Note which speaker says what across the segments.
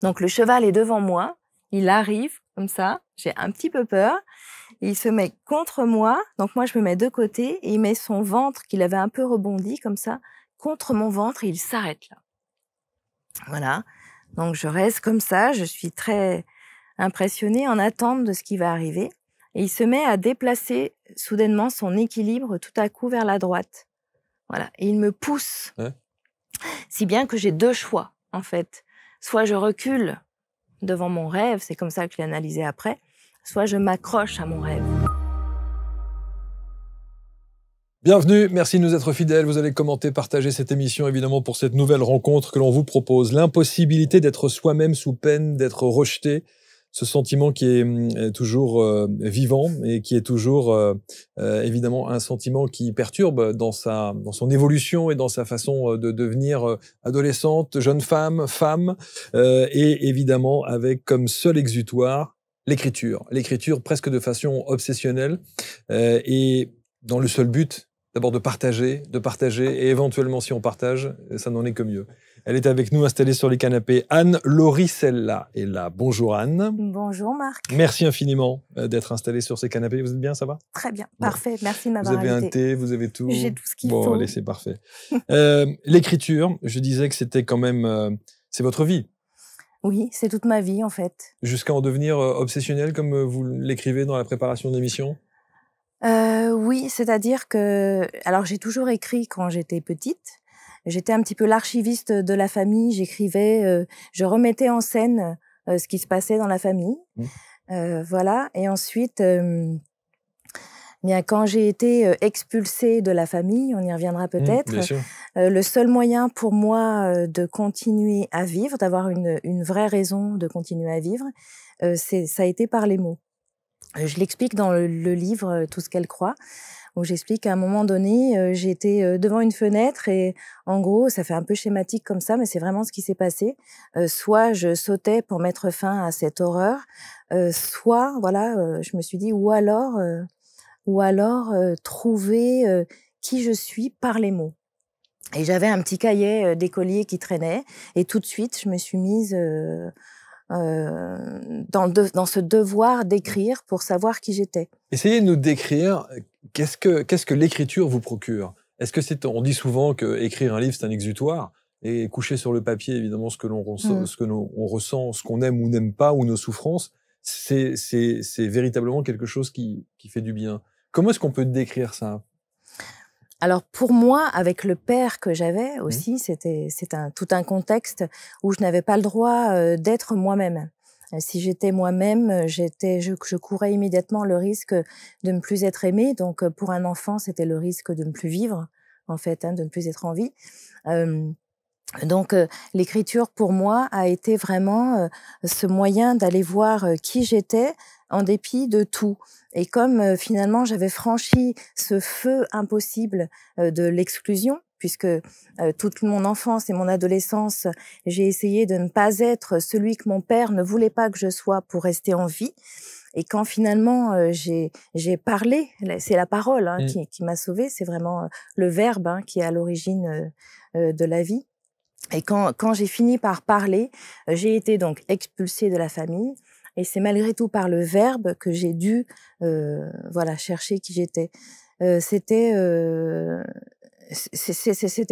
Speaker 1: Donc le cheval est devant moi, il arrive comme ça, j'ai un petit peu peur, il se met contre moi, donc moi je me mets de côté et il met son ventre qu'il avait un peu rebondi comme ça contre mon ventre et il s'arrête là. Voilà, donc je reste comme ça, je suis très impressionnée en attente de ce qui va arriver et il se met à déplacer soudainement son équilibre tout à coup vers la droite. Voilà, et il me pousse,
Speaker 2: Ouais.
Speaker 1: si bien que j'ai 2 choix en fait. Soit je recule devant mon rêve, c'est comme ça que je l'ai analysé après, soit je m'accroche à mon rêve.
Speaker 2: Bienvenue, merci de nous être fidèles. Vous allez commenter, partager cette émission, évidemment, pour cette nouvelle rencontre que l'on vous propose. L'impossibilité d'être soi-même sous peine d'être rejeté. Ce sentiment qui est toujours vivant et qui est toujours, évidemment, un sentiment qui perturbe dans son évolution et dans sa façon de devenir adolescente, jeune femme, et évidemment avec comme seul exutoire l'écriture. L'écriture presque de façon obsessionnelle et dans le seul but d'abord de partager, et éventuellement, si on partage, ça n'en est que mieux. Elle est avec nous, installée sur les canapés. Anne Lauricella est là. Bonjour Anne.
Speaker 1: Bonjour Marc.
Speaker 2: Merci infiniment d'être installée sur ces canapés. Vous êtes bien, ça va?
Speaker 1: Très bien,
Speaker 2: Bon.
Speaker 1: Parfait. Merci de m'avoir
Speaker 2: invité. Vous avez
Speaker 1: invité.
Speaker 2: un thé, vous avez tout?
Speaker 1: J'ai tout ce qu'il
Speaker 2: faut.
Speaker 1: faut.
Speaker 2: Allez, c'est parfait. L'écriture, je disais que c'était quand même... c'est votre vie.
Speaker 1: Oui, c'est toute ma vie en fait.
Speaker 2: Jusqu'à en devenir obsessionnel, comme vous l'écrivez dans la préparation de l'émission?
Speaker 1: Oui, c'est-à-dire que alors j'ai toujours écrit quand j'étais petite. J'étais un petit peu l'archiviste de la famille, j'écrivais, je remettais en scène, ce qui se passait dans la famille. Voilà et ensuite, bien quand j'ai été, expulsée de la famille, on y reviendra peut-être,
Speaker 2: Bien sûr.
Speaker 1: le seul moyen pour moi, de continuer à vivre, d'avoir une vraie raison de continuer à vivre, ça a été par les mots. Je l'explique dans le livre, Tout ce qu'elle croit, où j'explique qu'à un moment donné, j'étais, devant une fenêtre et en gros, ça fait un peu schématique comme ça, mais c'est vraiment ce qui s'est passé. Soit je sautais pour mettre fin à cette horreur, soit voilà, je me suis dit ou alors, trouver, qui je suis par les mots. Et j'avais un petit cahier, d'écolier qui traînait et tout de suite, je me suis mise, dans ce devoir d'écrire pour savoir qui j'étais.
Speaker 2: Essayez de nous décrire qu'est-ce que l'écriture vous procure. Est-ce que on dit souvent que écrire un livre c'est un exutoire et coucher sur le papier évidemment ce que l'on ressent, on ressent, ce qu'on aime ou n'aime pas ou nos souffrances, c'est véritablement quelque chose qui fait du bien. Comment est-ce qu'on peut décrire ça?
Speaker 1: Alors pour moi, avec le père que j'avais aussi, tout un contexte où je n'avais pas le droit d'être moi-même. Si j'étais moi-même, je courais immédiatement le risque de ne plus être aimée. Donc pour un enfant, c'était le risque de ne plus vivre, en fait, de ne plus être en vie. Donc l'écriture pour moi a été vraiment ce moyen d'aller voir qui j'étais en dépit de tout. Et comme finalement j'avais franchi ce feu impossible de l'exclusion, puisque toute mon enfance et mon adolescence, j'ai essayé de ne pas être celui que mon père ne voulait pas que je sois pour rester en vie. Et quand finalement j'ai parlé, c'est la parole qui m'a sauvée, c'est vraiment le verbe qui est à l'origine de la vie. Et quand j'ai fini par parler, j'ai été donc expulsée de la famille. Et c'est malgré tout par le verbe que j'ai dû, chercher qui j'étais. C'était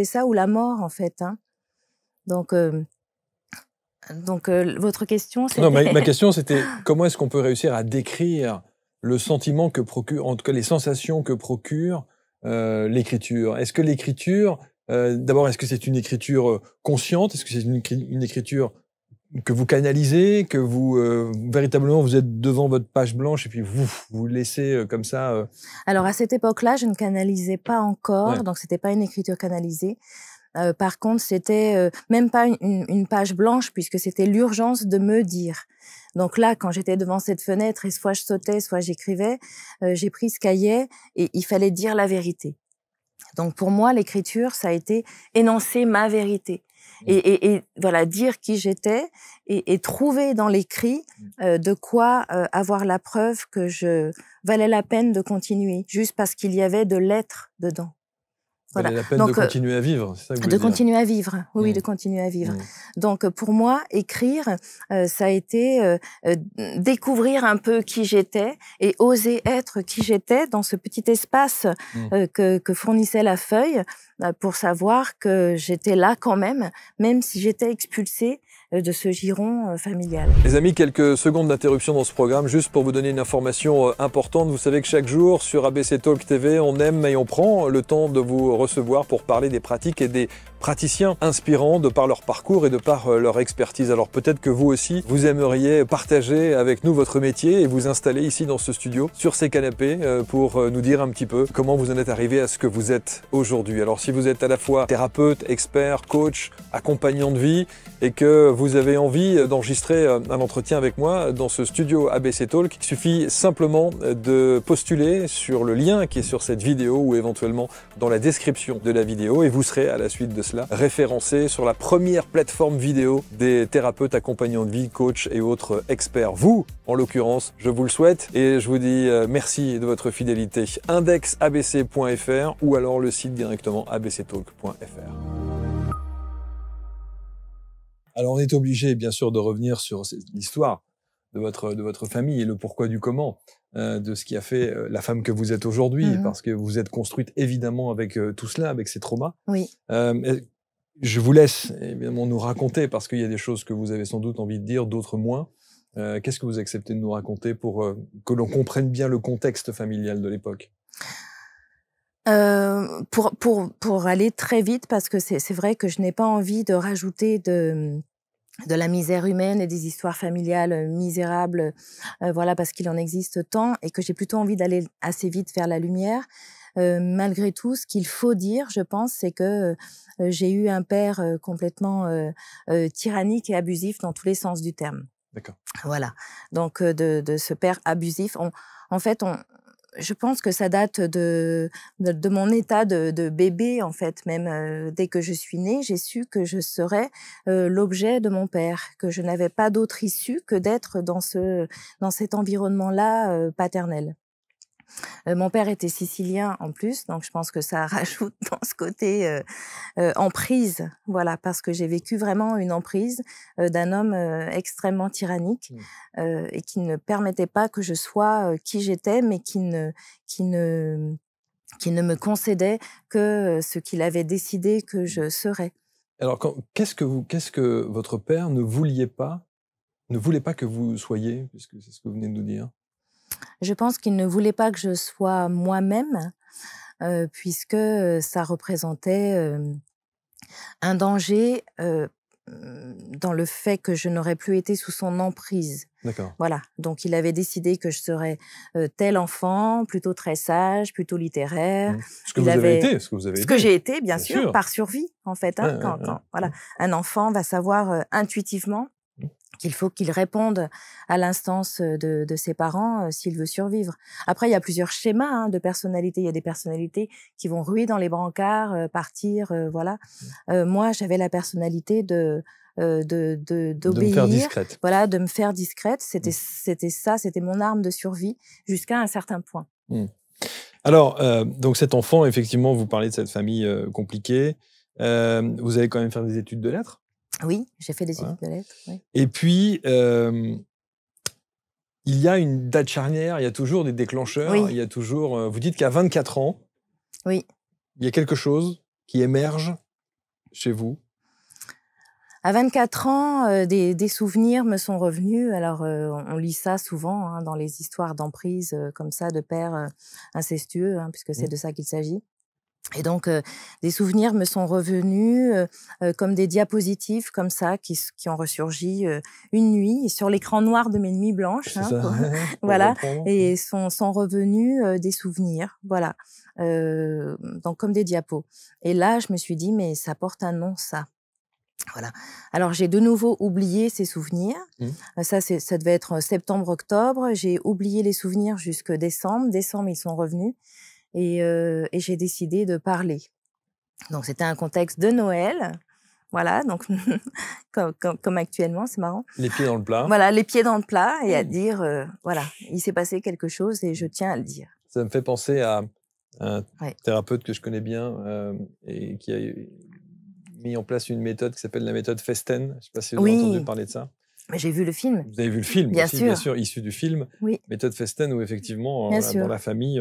Speaker 1: ça ou la mort en fait. Donc votre question, c'était.
Speaker 2: Non, ma question c'était comment est-ce qu'on peut réussir à décrire le sentiment que procure, en tout cas les sensations que procure l'écriture. Est-ce que l'écriture, d'abord, est-ce que c'est une écriture consciente? Est-ce que c'est une écriture que vous canalisez, que vous véritablement vous êtes devant votre page blanche et puis vous laissez comme ça
Speaker 1: Alors à cette époque-là, je ne canalisais pas encore, donc c'était pas une écriture canalisée. Par contre, c'était même pas une page blanche puisque c'était l'urgence de me dire. Donc là, quand j'étais devant cette fenêtre et soit je sautais, soit j'écrivais, j'ai pris ce cahier et il fallait dire la vérité. Donc pour moi, l'écriture, ça a été énoncer ma vérité. Et voilà, dire qui j'étais et trouver dans l'écrit de quoi avoir la preuve que je valais la peine de continuer, juste parce qu'il y avait de l'être dedans. Voilà.
Speaker 2: La peine
Speaker 1: donc,
Speaker 2: de continuer à vivre, c'est ça que vous voulez
Speaker 1: de
Speaker 2: dire.
Speaker 1: continuer à vivre, oui, de continuer à vivre. Donc pour moi, écrire, ça a été découvrir un peu qui j'étais et oser être qui j'étais dans ce petit espace que fournissait la feuille pour savoir que j'étais là quand même si j'étais expulsée de ce giron familial.
Speaker 2: Les amis, quelques secondes d'interruption dans ce programme, juste pour vous donner une information importante. Vous savez que chaque jour sur ABC Talk TV, on aime et on prend le temps de vous recevoir pour parler des pratiques et des praticiens inspirants de par leur parcours et de par leur expertise. Alors peut-être que vous aussi, vous aimeriez partager avec nous votre métier et vous installer ici dans ce studio, sur ces canapés, pour nous dire un petit peu comment vous en êtes arrivé à ce que vous êtes aujourd'hui. Alors si vous êtes à la fois thérapeute, expert, coach, accompagnant de vie et que vous avez envie d'enregistrer un entretien avec moi dans ce studio ABC Talk, il suffit simplement de postuler sur le lien qui est sur cette vidéo ou éventuellement dans la description de la vidéo et vous serez à la suite de cela référencé sur la première plateforme vidéo des thérapeutes accompagnants de vie, coachs et autres experts. Vous, en l'occurrence, je vous le souhaite et je vous dis merci de votre fidélité. Indexabc.fr ou alors le site directement abctalk.fr. Alors on est obligé bien sûr de revenir sur l'histoire de votre famille et le pourquoi du comment de ce qui a fait la femme que vous êtes aujourd'hui, parce que vous êtes construite évidemment avec tout cela, avec ces traumas.
Speaker 1: Oui.
Speaker 2: Je vous laisse évidemment nous raconter, parce qu'il y a des choses que vous avez sans doute envie de dire, d'autres moins. Qu'est-ce que vous acceptez de nous raconter pour que l'on comprenne bien le contexte familial de l'époque?
Speaker 1: Pour aller très vite, parce que c'est vrai que je n'ai pas envie de rajouter de la misère humaine et des histoires familiales misérables, voilà, parce qu'il en existe tant et que j'ai plutôt envie d'aller assez vite vers la lumière. Malgré tout, ce qu'il faut dire, je pense, c'est que j'ai eu un père complètement tyrannique et abusif dans tous les sens du terme.
Speaker 2: D'accord.
Speaker 1: Voilà. Donc de ce père abusif, en fait, je pense que ça date de mon état de bébé, en fait. Même dès que je suis née, j'ai su que je serais l'objet de mon père, que je n'avais pas d'autre issue que d'être dans cet environnement-là paternel. Mon père était sicilien en plus, donc je pense que ça rajoute dans ce côté emprise, voilà, parce que j'ai vécu vraiment une emprise d'un homme extrêmement tyrannique et qui ne permettait pas que je sois qui j'étais, mais qui ne me concédait que ce qu'il avait décidé que je serais.
Speaker 2: Alors qu'est-ce que votre père ne voulait pas que vous soyez, puisque c'est ce que vous venez de nous dire?
Speaker 1: Je pense qu'il ne voulait pas que je sois moi-même, puisque ça représentait un danger dans le fait que je n'aurais plus été sous son emprise.
Speaker 2: D'accord.
Speaker 1: Voilà. Donc, il avait décidé que je serais tel enfant, plutôt très sage, plutôt littéraire.
Speaker 2: Ce que vous avez été. Ce
Speaker 1: que j'ai été, bien sûr, par survie, en fait. Hein, voilà, un enfant va savoir intuitivement qu'il faut qu'il réponde à l'instance de ses parents s'il veut survivre. Après, il y a plusieurs schémas de personnalité. Il y a des personnalités qui vont ruer dans les brancards, partir, voilà. Moi, j'avais la personnalité d'obéir,
Speaker 2: de me faire discrète.
Speaker 1: Voilà, de me faire discrète. C'était ça, c'était mon arme de survie jusqu'à un certain point.
Speaker 2: Alors, donc cet enfant, effectivement, vous parlez de cette famille compliquée. Vous allez quand même faire des études de lettres?
Speaker 1: Oui, j'ai fait des études de lettres. Oui.
Speaker 2: Et puis, il y a une date charnière, il y a toujours des déclencheurs.
Speaker 1: Oui.
Speaker 2: Il y a toujours. Vous dites qu'à 24 ans,
Speaker 1: oui,
Speaker 2: il y a quelque chose qui émerge chez vous.
Speaker 1: À 24 ans, des souvenirs me sont revenus. Alors, on lit ça souvent dans les histoires d'emprise comme ça, de pères incestueux, puisque c'est de ça qu'il s'agit. Et donc, des souvenirs me sont revenus comme des diapositives comme ça qui ont ressurgi une nuit sur l'écran noir de mes nuits blanches. Voilà, et sont revenus des souvenirs, voilà, donc comme des diapos. Et là, je me suis dit, mais ça porte un nom, ça. Voilà. Alors, j'ai de nouveau oublié ces souvenirs. Ça devait être septembre-octobre. J'ai oublié les souvenirs jusque décembre. Décembre, ils sont revenus. Et j'ai décidé de parler. Donc, c'était un contexte de Noël. Voilà, donc comme actuellement, c'est marrant.
Speaker 2: Les pieds dans le plat.
Speaker 1: Voilà, les pieds dans le plat et à dire, voilà, il s'est passé quelque chose et je tiens à le dire.
Speaker 2: Ça me fait penser à un thérapeute que je connais bien et qui a mis en place une méthode qui s'appelle la méthode Festen. Je ne sais pas si vous avez entendu parler de ça.
Speaker 1: Mais j'ai vu le film.
Speaker 2: Vous avez vu le film
Speaker 1: bien
Speaker 2: aussi,
Speaker 1: sûr.
Speaker 2: Bien sûr, issu du film.
Speaker 1: Oui.
Speaker 2: Méthode Festen, où effectivement, dans la famille,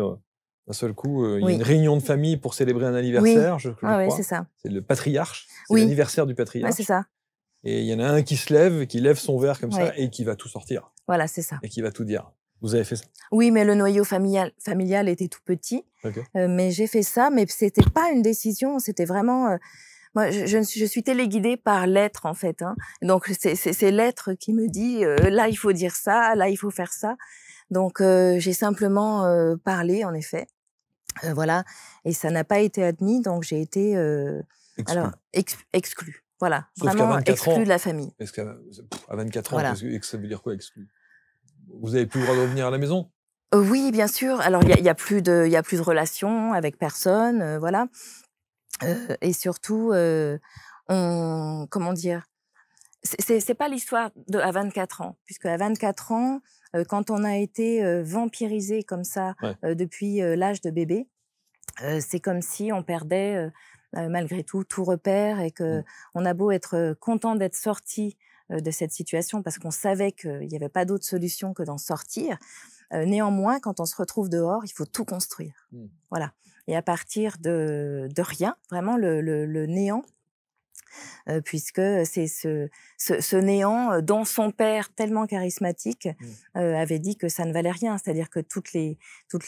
Speaker 2: d'un seul coup, il y a
Speaker 1: oui.
Speaker 2: une réunion de famille pour célébrer un anniversaire, je crois.
Speaker 1: Oui, c'est ça.
Speaker 2: C'est le patriarche, c'est l'anniversaire du patriarche.
Speaker 1: Oui, c'est ça.
Speaker 2: Et il y en a un qui se lève, qui lève son verre comme ça, et qui va tout sortir.
Speaker 1: Voilà, c'est ça.
Speaker 2: Et qui va tout dire. Vous avez fait ça?
Speaker 1: Oui, mais le noyau familial était tout petit. Mais j'ai fait ça, mais c'était pas une décision, c'était vraiment... moi, je suis téléguidée par l'être, en fait. Hein. Donc, c'est l'être qui me dit, là, il faut dire ça, là, il faut faire ça. Donc, j'ai simplement parlé, en effet. Voilà. Et ça n'a pas été admis, donc j'ai été exclue. Voilà.
Speaker 2: Sauf
Speaker 1: vraiment exclue de la famille.
Speaker 2: Est-ce qu'à 24 ans, ça veut dire quoi, exclue? Vous n'avez plus le droit de revenir à la maison?
Speaker 1: Oui, bien sûr. Alors, il y a plus de relations avec personne, voilà. Et surtout, comment dire, c'est pas l'histoire à 24 ans, puisque à 24 ans, quand on a été vampirisé comme ça depuis l'âge de bébé, c'est comme si on perdait malgré tout repère et que on a beau être content d'être sorti de cette situation parce qu'on savait qu'il n'y avait pas d'autre solution que d'en sortir. Néanmoins, quand on se retrouve dehors, il faut tout construire. Voilà. Et à partir de rien, vraiment le néant, puisque c'est ce néant dont son père, tellement charismatique, avait dit que ça ne valait rien. C'est-à-dire que toutes les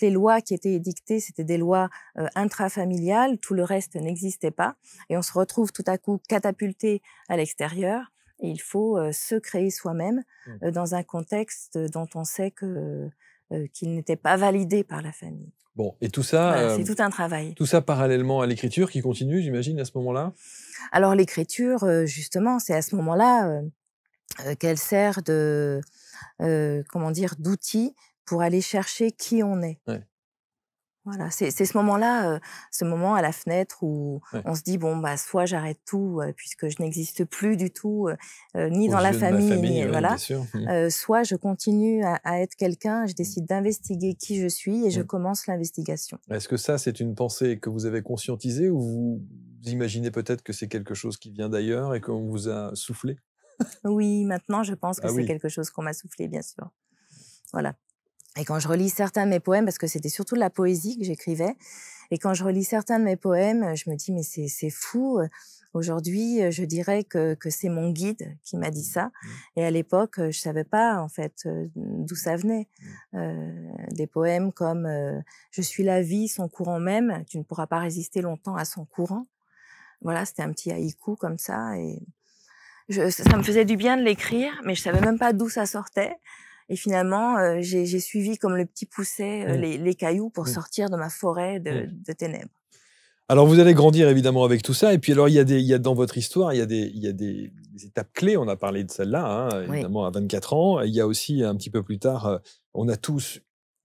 Speaker 1: lois qui étaient édictées, c'était des lois intrafamiliales, tout le reste n'existait pas. Et on se retrouve tout à coup catapulté à l'extérieur. Et il faut se créer soi-même dans un contexte dont on sait qu'il n'était pas validé par la famille.
Speaker 2: Bon, et tout ça...
Speaker 1: Voilà, c'est tout un travail.
Speaker 2: Tout ça parallèlement à l'écriture qui continue, j'imagine, à ce moment-là?
Speaker 1: Alors l'écriture, justement, c'est à ce moment-là qu'elle sert comment dire, d'outil pour aller chercher qui on est. Voilà, c'est ce moment-là, ce moment à la fenêtre où on se dit bon bah soit j'arrête tout puisque je n'existe plus du tout ni dans la famille, ni voilà, soit je continue à être quelqu'un, je décide d'investiguer qui je suis et je commence l'investigation.
Speaker 2: Est-ce que ça c'est une pensée que vous avez conscientisée ou vous imaginez peut-être que c'est quelque chose qui vient d'ailleurs et qu'on vous a soufflé?
Speaker 1: Oui, maintenant je pense que c'est quelque chose qu'on m'a soufflé, bien sûr. Voilà. Et quand je relis certains de mes poèmes, parce que c'était surtout de la poésie que j'écrivais, et quand je relis certains de mes poèmes, je me dis mais c'est fou. Aujourd'hui, je dirais que c'est mon guide qui m'a dit ça. Et à l'époque, je savais pas en fait d'où ça venait. Des poèmes comme je suis la vie, son courant même. Tu ne pourras pas résister longtemps à son courant. Voilà, c'était un petit haïku comme ça. Et ça me faisait du bien de l'écrire, mais je savais même pas d'où ça sortait. Et finalement, j'ai suivi comme le petit pousset les cailloux pour sortir de ma forêt de ténèbres.
Speaker 2: Alors, vous allez grandir évidemment avec tout ça. Et puis, alors, il y a dans votre histoire, il y a des étapes clés. On a parlé de celle-là, hein, évidemment, à 24 ans. Il y a aussi, un petit peu plus tard, on a tous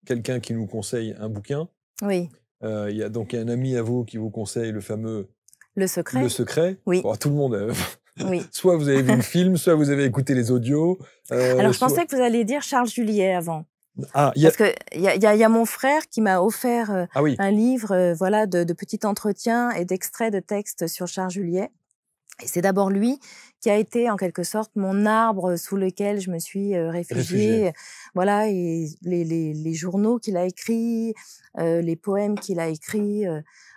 Speaker 2: quelqu'un qui nous conseille un bouquin.
Speaker 1: Oui.
Speaker 2: Il y a donc un ami à vous qui vous conseille le fameux...
Speaker 1: Le Secret.
Speaker 2: Le Secret.
Speaker 1: Oui.
Speaker 2: Bon, tout le monde...
Speaker 1: Oui.
Speaker 2: Soit vous avez vu le film, soit vous avez écouté les audios.
Speaker 1: Alors, je pensais que vous alliez dire Charles Juliet avant.
Speaker 2: Parce
Speaker 1: qu'il y a mon frère qui m'a offert un livre voilà, de petits entretiens et d'extraits de textes sur Charles Juliet. Et c'est d'abord lui qui a été en quelque sorte mon arbre sous lequel je me suis réfugiée. Voilà, et les journaux qu'il a écrits, les poèmes qu'il a écrits.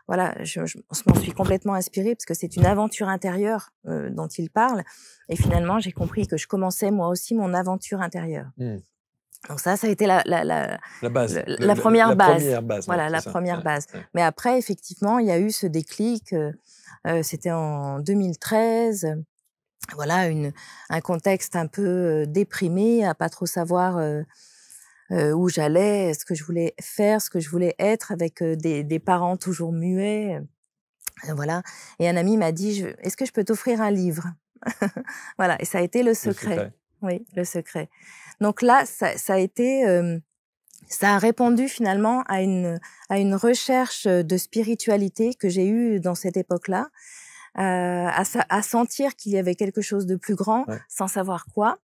Speaker 1: Voilà, je m'en suis complètement inspirée parce que c'est une aventure intérieure dont il parle. Et finalement, j'ai compris que je commençais moi aussi mon aventure intérieure. Donc ça a été la base, la première base. Voilà, la première base. Mais après, effectivement, il y a eu ce déclic. C'était en 2013. Voilà, un contexte un peu déprimé, à pas trop savoir où j'allais, ce que je voulais faire, ce que je voulais être, avec des parents toujours muets. Voilà. Et un ami m'a dit, est-ce que je peux t'offrir un livre? Voilà. Et ça a été Le Secret. Oui, Le Secret. Donc là, ça a été... ça a répondu finalement à une recherche de spiritualité que j'ai eue dans cette époque-là, à sentir qu'il y avait quelque chose de plus grand, sans savoir quoi.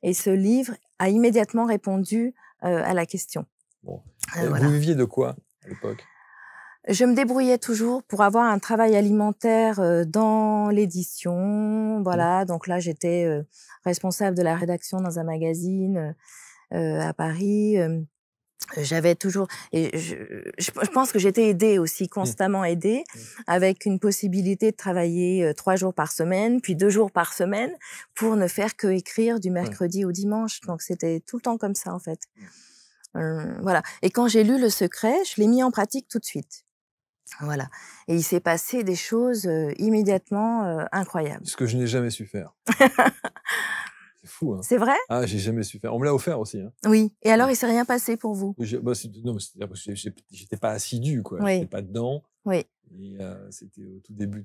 Speaker 1: Et ce livre a immédiatement répondu à la question.
Speaker 2: Bon. Voilà. Vous viviez de quoi à l'époque?
Speaker 1: Je me débrouillais toujours pour avoir un travail alimentaire dans l'édition. Voilà, donc là, j'étais responsable de la rédaction dans un magazine à Paris. J'avais toujours et je pense que j'étais aidée aussi, constamment aidée, avec une possibilité de travailler 3 jours par semaine, puis 2 jours par semaine, pour ne faire que écrire du mercredi au dimanche. Donc c'était tout le temps comme ça, en fait. Voilà. Et quand j'ai lu Le Secret, je l'ai mis en pratique tout de suite. Voilà. Et il s'est passé des choses immédiatement incroyables.
Speaker 2: Ce que je n'ai jamais su faire. C'est fou, hein.
Speaker 1: C'est vrai?
Speaker 2: Ah, j'ai jamais su faire. On me l'a offert aussi, hein.
Speaker 1: Oui. Et alors, il s'est rien passé pour vous?
Speaker 2: Bah, non, c'est-à-dire parce que j'étais pas assidu, quoi.
Speaker 1: Oui.
Speaker 2: J'étais pas dedans.
Speaker 1: Oui.
Speaker 2: Et c'était au tout début.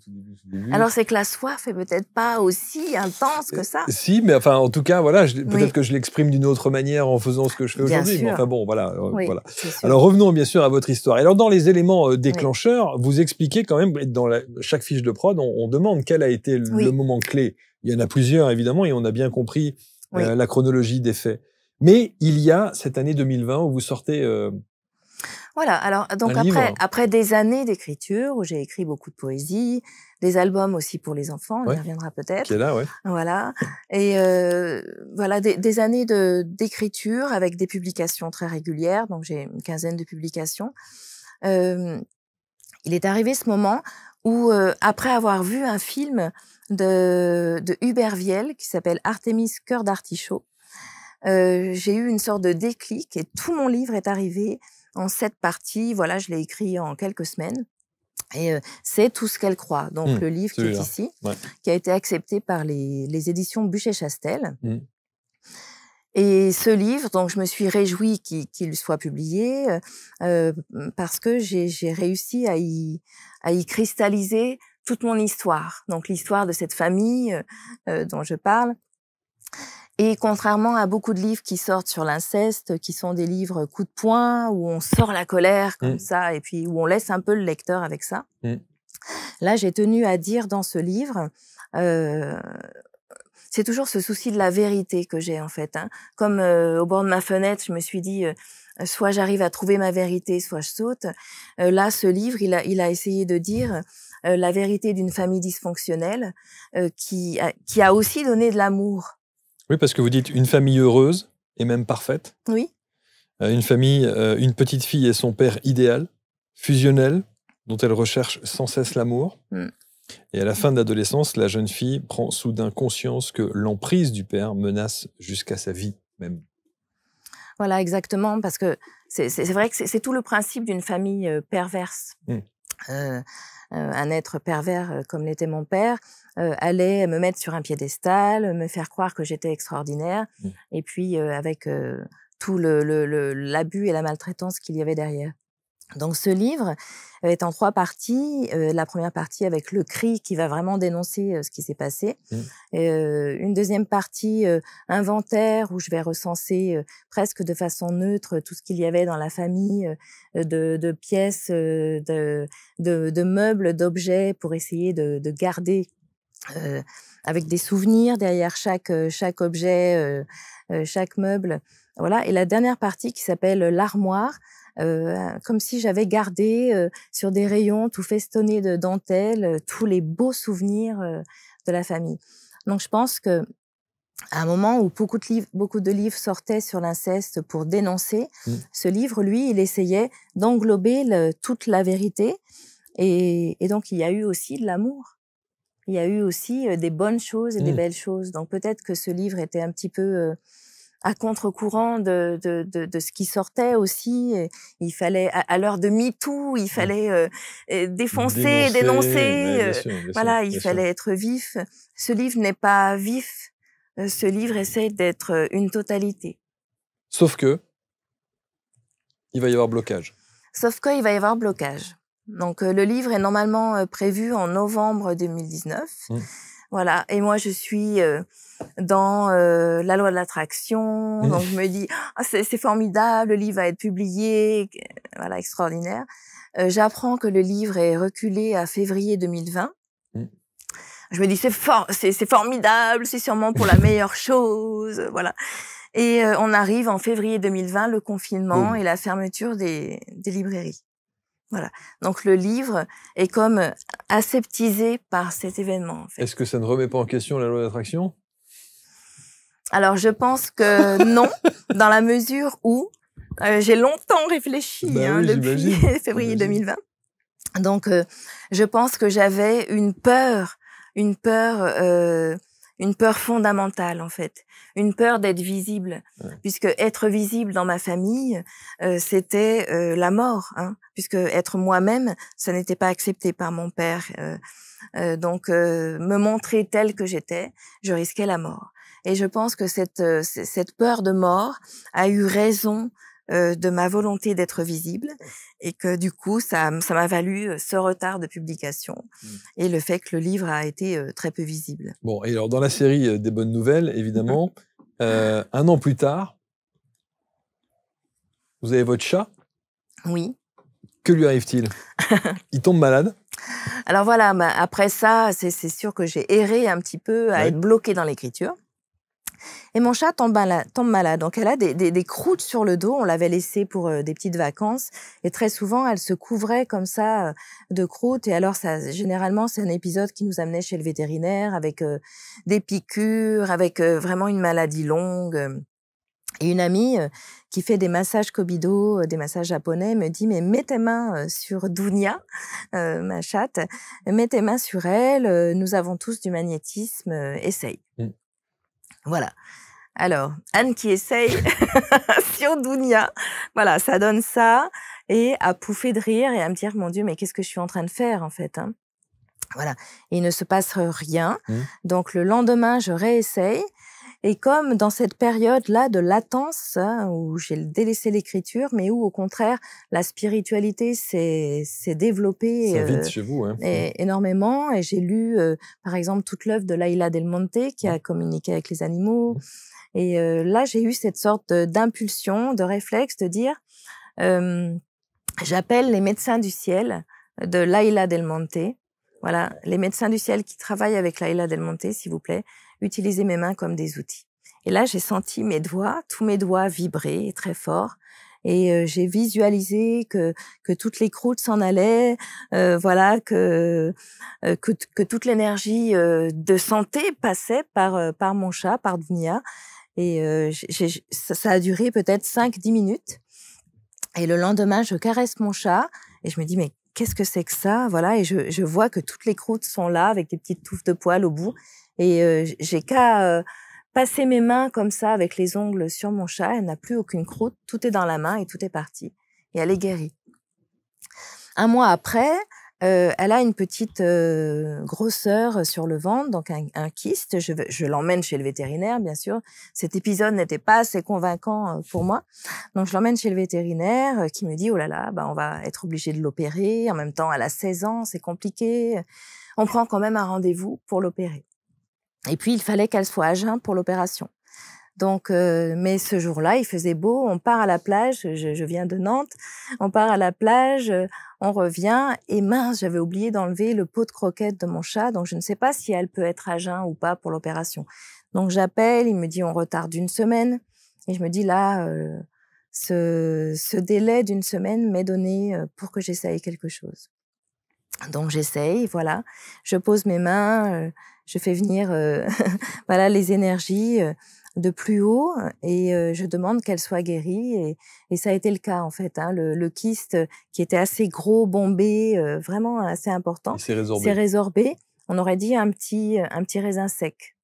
Speaker 1: Alors, c'est que la soif est peut-être pas aussi intense que ça.
Speaker 2: Si, mais enfin, en tout cas, voilà, peut-être que je l'exprime d'une autre manière en faisant ce que je fais aujourd'hui. Mais enfin bon, voilà. Voilà. Alors, revenons bien sûr à votre histoire. Alors, dans les éléments déclencheurs, vous expliquez quand même, dans chaque fiche de prod, on demande quel a été le moment clé. Il y en a plusieurs, évidemment, et on a bien compris la chronologie des faits. Mais il y a cette année 2020 où vous sortez...
Speaker 1: Voilà, alors donc après des années d'écriture où j'ai écrit beaucoup de poésie, des albums aussi pour les enfants, on y reviendra peut-être.
Speaker 2: Qui est là, ouais.
Speaker 1: Voilà, et voilà des années d'écriture avec des publications très régulières, donc j'ai une quinzaine de publications. Il est arrivé ce moment où après avoir vu un film de Hubert Viel qui s'appelle Artémis Cœur d'artichaut, j'ai eu une sorte de déclic et tout mon livre est arrivé en 7 parties. Voilà, je l'ai écrit en quelques semaines. Et c'est Tout ce qu'elle croit. Donc, le livre qui est ici, qui a été accepté par les éditions Buchet-Chastel. Et ce livre, donc, je me suis réjouie qu'il soit publié parce que j'ai réussi à y cristalliser toute mon histoire. Donc, l'histoire de cette famille dont je parle. Et contrairement à beaucoup de livres qui sortent sur l'inceste, qui sont des livres coup de poing, où on sort la colère comme ça, et puis où on laisse un peu le lecteur avec ça, là, j'ai tenu à dire dans ce livre, c'est toujours ce souci de la vérité que j'ai, en fait. Hein. Comme au bord de ma fenêtre, je me suis dit, soit j'arrive à trouver ma vérité, soit je saute. Là, ce livre, il a essayé de dire la vérité d'une famille dysfonctionnelle qui a aussi donné de l'amour.
Speaker 2: Oui, parce que vous dites une famille heureuse et même parfaite.
Speaker 1: Oui.
Speaker 2: Une famille, une petite fille et son père idéal, fusionnel, dont elle recherche sans cesse l'amour. Et à la fin de l'adolescence, la jeune fille prend soudain conscience que l'emprise du père menace jusqu'à sa vie même.
Speaker 1: Voilà, exactement, parce que c'est vrai que c'est tout le principe d'une famille perverse. Un être pervers comme l'était mon père allait me mettre sur un piédestal, me faire croire que j'étais extraordinaire, et puis avec tout l'abus et la maltraitance qu'il y avait derrière. Donc ce livre est en 3 parties. La première partie avec le cri qui va vraiment dénoncer ce qui s'est passé. Une deuxième partie inventaire où je vais recenser presque de façon neutre tout ce qu'il y avait dans la famille de pièces, de meubles, d'objets pour essayer de garder avec des souvenirs derrière chaque objet, chaque meuble. Voilà. Et la dernière partie qui s'appelle l'armoire. Comme si j'avais gardé sur des rayons tout festonné de dentelle tous les beaux souvenirs de la famille. Donc je pense que à un moment où beaucoup de livres sortaient sur l'inceste pour dénoncer, ce livre, lui, il essayait d'englober toute la vérité, et donc il y a eu aussi de l'amour. Il y a eu aussi des bonnes choses et des belles choses. Donc peut-être que ce livre était un petit peu à contre-courant de ce qui sortait aussi. Et il fallait, à l'heure de MeToo, il fallait dénoncer.
Speaker 2: Bien sûr,
Speaker 1: voilà, il fallait être vif. Ce livre n'est pas vif. Ce livre essaie d'être une totalité.
Speaker 2: Sauf que il va y avoir blocage.
Speaker 1: Sauf qu'il va y avoir blocage. Donc le livre est normalement prévu en novembre 2019. Voilà. Et moi, je suis dans la loi de l'attraction. Donc je me dis, c'est formidable, le livre va être publié, voilà, extraordinaire. J'apprends que le livre est reculé à février 2020. Je me dis, c'est formidable, c'est sûrement pour la meilleure chose, voilà. Et on arrive en février 2020, le confinement et la fermeture des librairies. Voilà. Donc le livre est comme aseptisé par cet événement. En fait.
Speaker 2: Est-ce que ça ne remet pas en question la loi d'attraction?
Speaker 1: Alors je pense que non, dans la mesure où j'ai longtemps réfléchi
Speaker 2: oui,
Speaker 1: depuis février 2020. Donc je pense que j'avais une peur fondamentale en fait, une peur d'être visible, puisque être visible dans ma famille, c'était la mort, puisque être moi-même, ça n'était pas accepté par mon père. Donc me montrer telle que j'étais, je risquais la mort. Et je pense que cette peur de mort a eu raison de ma volonté d'être visible et que du coup ça m'a valu ce retard de publication et le fait que le livre a été très peu visible.
Speaker 2: Bon, et alors dans la série des bonnes nouvelles, évidemment, 1 an plus tard, vous avez votre chat.
Speaker 1: Oui.
Speaker 2: Que lui arrive-t-il? Il tombe malade.
Speaker 1: Alors voilà, après ça, c'est sûr que j'ai erré un petit peu à être bloquée dans l'écriture. Et mon chat tombe malade. Donc, elle a des croûtes sur le dos. On l'avait laissée pour des petites vacances. Et très souvent, elle se couvrait comme ça de croûtes. Et alors, généralement, c'est un épisode qui nous amenait chez le vétérinaire avec des piqûres, avec vraiment une maladie longue. Et une amie qui fait des massages Kobido, des massages japonais, me dit « Mais mets tes mains sur Dounia, ma chatte, mets tes mains sur elle, nous avons tous du magnétisme, essaye. » Voilà. Alors, Anne qui essaye sur Dounia, voilà, ça donne ça, et à pouffer de rire et à me dire « Mon Dieu, mais qu'est-ce que je suis en train de faire, en fait ?» Voilà. Et il ne se passe rien. Donc, le lendemain, je réessaye. Et comme dans cette période-là de latence, où j'ai délaissé l'écriture, mais où au contraire la spiritualité s'est développée
Speaker 2: chez vous,
Speaker 1: énormément, et j'ai lu par exemple toute l'œuvre de Laïla Del Monte qui a communiqué avec les animaux, et là j'ai eu cette sorte d'impulsion, de réflexe de dire j'appelle les médecins du ciel de Laïla Del Monte. Voilà, les médecins du ciel qui travaillent avec Laïla Del Monte, s'il vous plaît, utilisez mes mains comme des outils. Et là, j'ai senti mes doigts, tous mes doigts vibrer très fort. Et j'ai visualisé que toutes les croûtes s'en allaient, voilà, que toute l'énergie de santé passait par mon chat, par Dounia. Et ça a duré peut-être 5-10 minutes. Et le lendemain, je caresse mon chat et je me dis, mais qu'est-ce que c'est que ça? Voilà, et je vois que toutes les croûtes sont là avec des petites touffes de poils au bout. Et j'ai qu'à passer mes mains comme ça avec les ongles sur mon chat. Elle n'a plus aucune croûte. Tout est dans la main et tout est parti. Et elle est guérie. 1 mois après, elle a une petite grosseur sur le ventre, donc un kyste. Je l'emmène chez le vétérinaire, bien sûr. Cet épisode n'était pas assez convaincant pour moi. Donc, je l'emmène chez le vétérinaire qui me dit « Oh là là, on va être obligé de l'opérer. En même temps, elle a 16 ans, c'est compliqué. On prend quand même un rendez-vous pour l'opérer. » Et puis, il fallait qu'elle soit à jeun pour l'opération. Donc, mais ce jour-là, il faisait beau, on part à la plage, je viens de Nantes, on part à la plage, on revient, et mince, j'avais oublié d'enlever le pot de croquettes de mon chat, donc je ne sais pas si elle peut être à jeun ou pas pour l'opération. Donc j'appelle, il me dit on retarde d'1 semaine, et je me dis là, ce délai d'1 semaine m'est donné pour que j'essaye quelque chose. Donc j'essaye, voilà, je pose mes mains, je fais venir voilà, les énergies de plus haut, et je demande qu'elle soit guérie, et ça a été le cas en fait. Le kyste qui était assez gros, bombé, vraiment assez important, s'est résorbé. On aurait dit un petit raisin sec.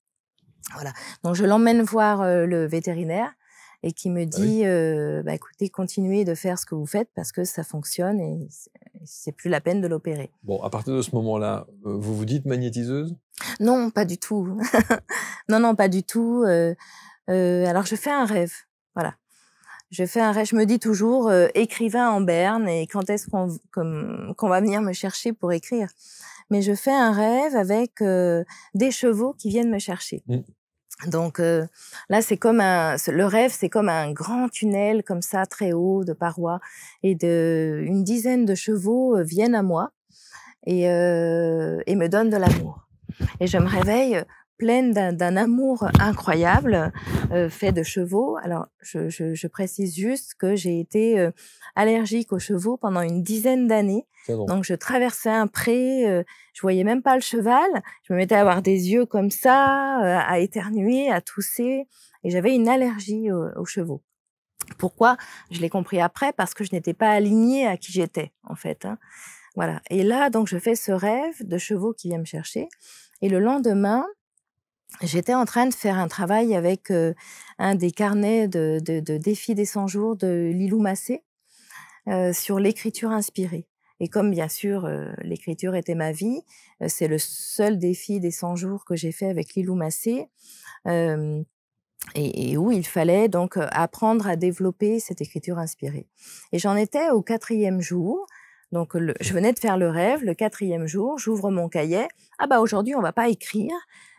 Speaker 1: Voilà. Donc je l'emmène voir le vétérinaire, et qui me dit écoutez, continuez de faire ce que vous faites parce que ça fonctionne et c'est plus la peine de l'opérer.
Speaker 2: Bon, à partir de ce moment-là, vous vous dites magnétiseuse?
Speaker 1: Non, pas du tout. Non, pas du tout. Alors je fais un rêve, voilà. Je fais un rêve. Je me dis toujours écrivain en berne, et quand est-ce qu'on va venir me chercher pour écrire? Mais je fais un rêve avec des chevaux qui viennent me chercher. Donc là, c'est comme le rêve, c'est comme un grand tunnel comme ça, très haut, de parois, et une dizaine de chevaux viennent à moi et me donnent de l'amour. Et je me réveille pleine d'un amour incroyable, fait de chevaux. Alors, je précise juste que j'ai été allergique aux chevaux pendant une dizaine d'années. Donc, je traversais un pré, je voyais même pas le cheval. Je me mettais à avoir des yeux comme ça, à éternuer, à tousser. Et j'avais une allergie aux chevaux. Pourquoi? Je l'ai compris après, parce que je n'étais pas alignée à qui j'étais, en fait. Hein. Voilà. Et là, donc, je fais ce rêve de chevaux qui vient me chercher. Et le lendemain, j'étais en train de faire un travail avec un des carnets de défis des 100 jours de Lilou Massé sur l'écriture inspirée. Et comme, bien sûr, l'écriture était ma vie, c'est le seul défi des 100 jours que j'ai fait avec Lilou Massé. Et où il fallait donc apprendre à développer cette écriture inspirée. Et j'en étais au 4e jour. Donc, je venais de faire le rêve. Le 4e jour, j'ouvre mon cahier. Ah bah aujourd'hui, on va pas écrire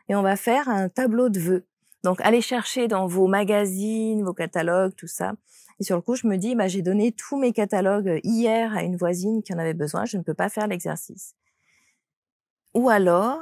Speaker 1: et on va faire un tableau de vœux. Donc, allez chercher dans vos magazines, vos catalogues, tout ça. Et sur le coup, je me dis, bah, j'ai donné tous mes catalogues hier à une voisine qui en avait besoin. Je ne peux pas faire l'exercice. Ou alors,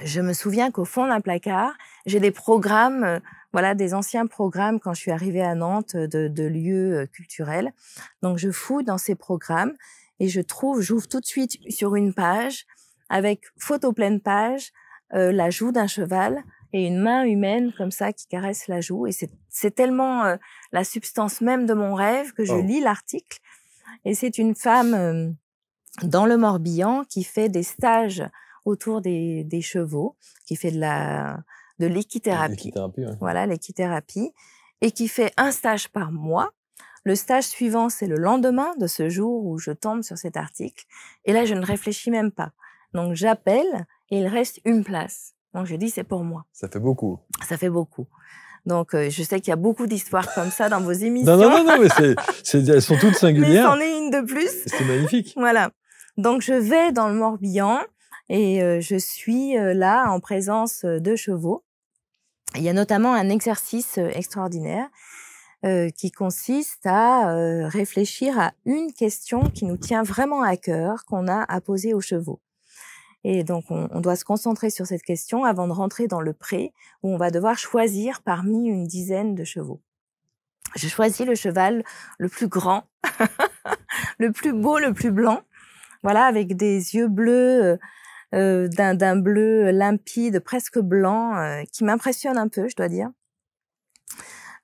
Speaker 1: je me souviens qu'au fond d'un placard, j'ai des programmes, voilà, des anciens programmes quand je suis arrivée à Nantes de lieux culturels. Donc, je fouille dans ces programmes et j'ouvre tout de suite sur une page avec photo pleine page, la joue d'un cheval et une main humaine comme ça qui caresse la joue. Et c'est tellement la substance même de mon rêve que je lis l'article. Et c'est une femme dans le Morbihan qui fait des stages autour des chevaux, qui fait de l'équithérapie.
Speaker 2: Ouais.
Speaker 1: Voilà, l'équithérapie. Et qui fait un stage par mois. Le stage suivant, c'est le lendemain de ce jour où je tombe sur cet article. Et là, je ne réfléchis même pas. Donc, j'appelle et il reste une place. Donc, je dis, c'est pour moi.
Speaker 2: Ça fait beaucoup.
Speaker 1: Ça fait beaucoup. Donc, je sais qu'il y a beaucoup d'histoires comme ça dans vos émissions.
Speaker 2: Non, mais elles sont toutes singulières.
Speaker 1: Mais c'en est une de plus.
Speaker 2: C'est magnifique.
Speaker 1: Voilà. Donc, je vais dans le Morbihan et je suis là en présence de chevaux. Il y a notamment un exercice extraordinaire qui consiste à réfléchir à une question qui nous tient vraiment à cœur, qu'on a à poser aux chevaux. Et donc, on doit se concentrer sur cette question avant de rentrer dans le pré, où on va devoir choisir parmi une dizaine de chevaux. Je choisis le cheval le plus grand, le plus beau, le plus blanc, voilà, avec des yeux bleus, d'un bleu limpide, presque blanc, qui m'impressionne un peu, je dois dire.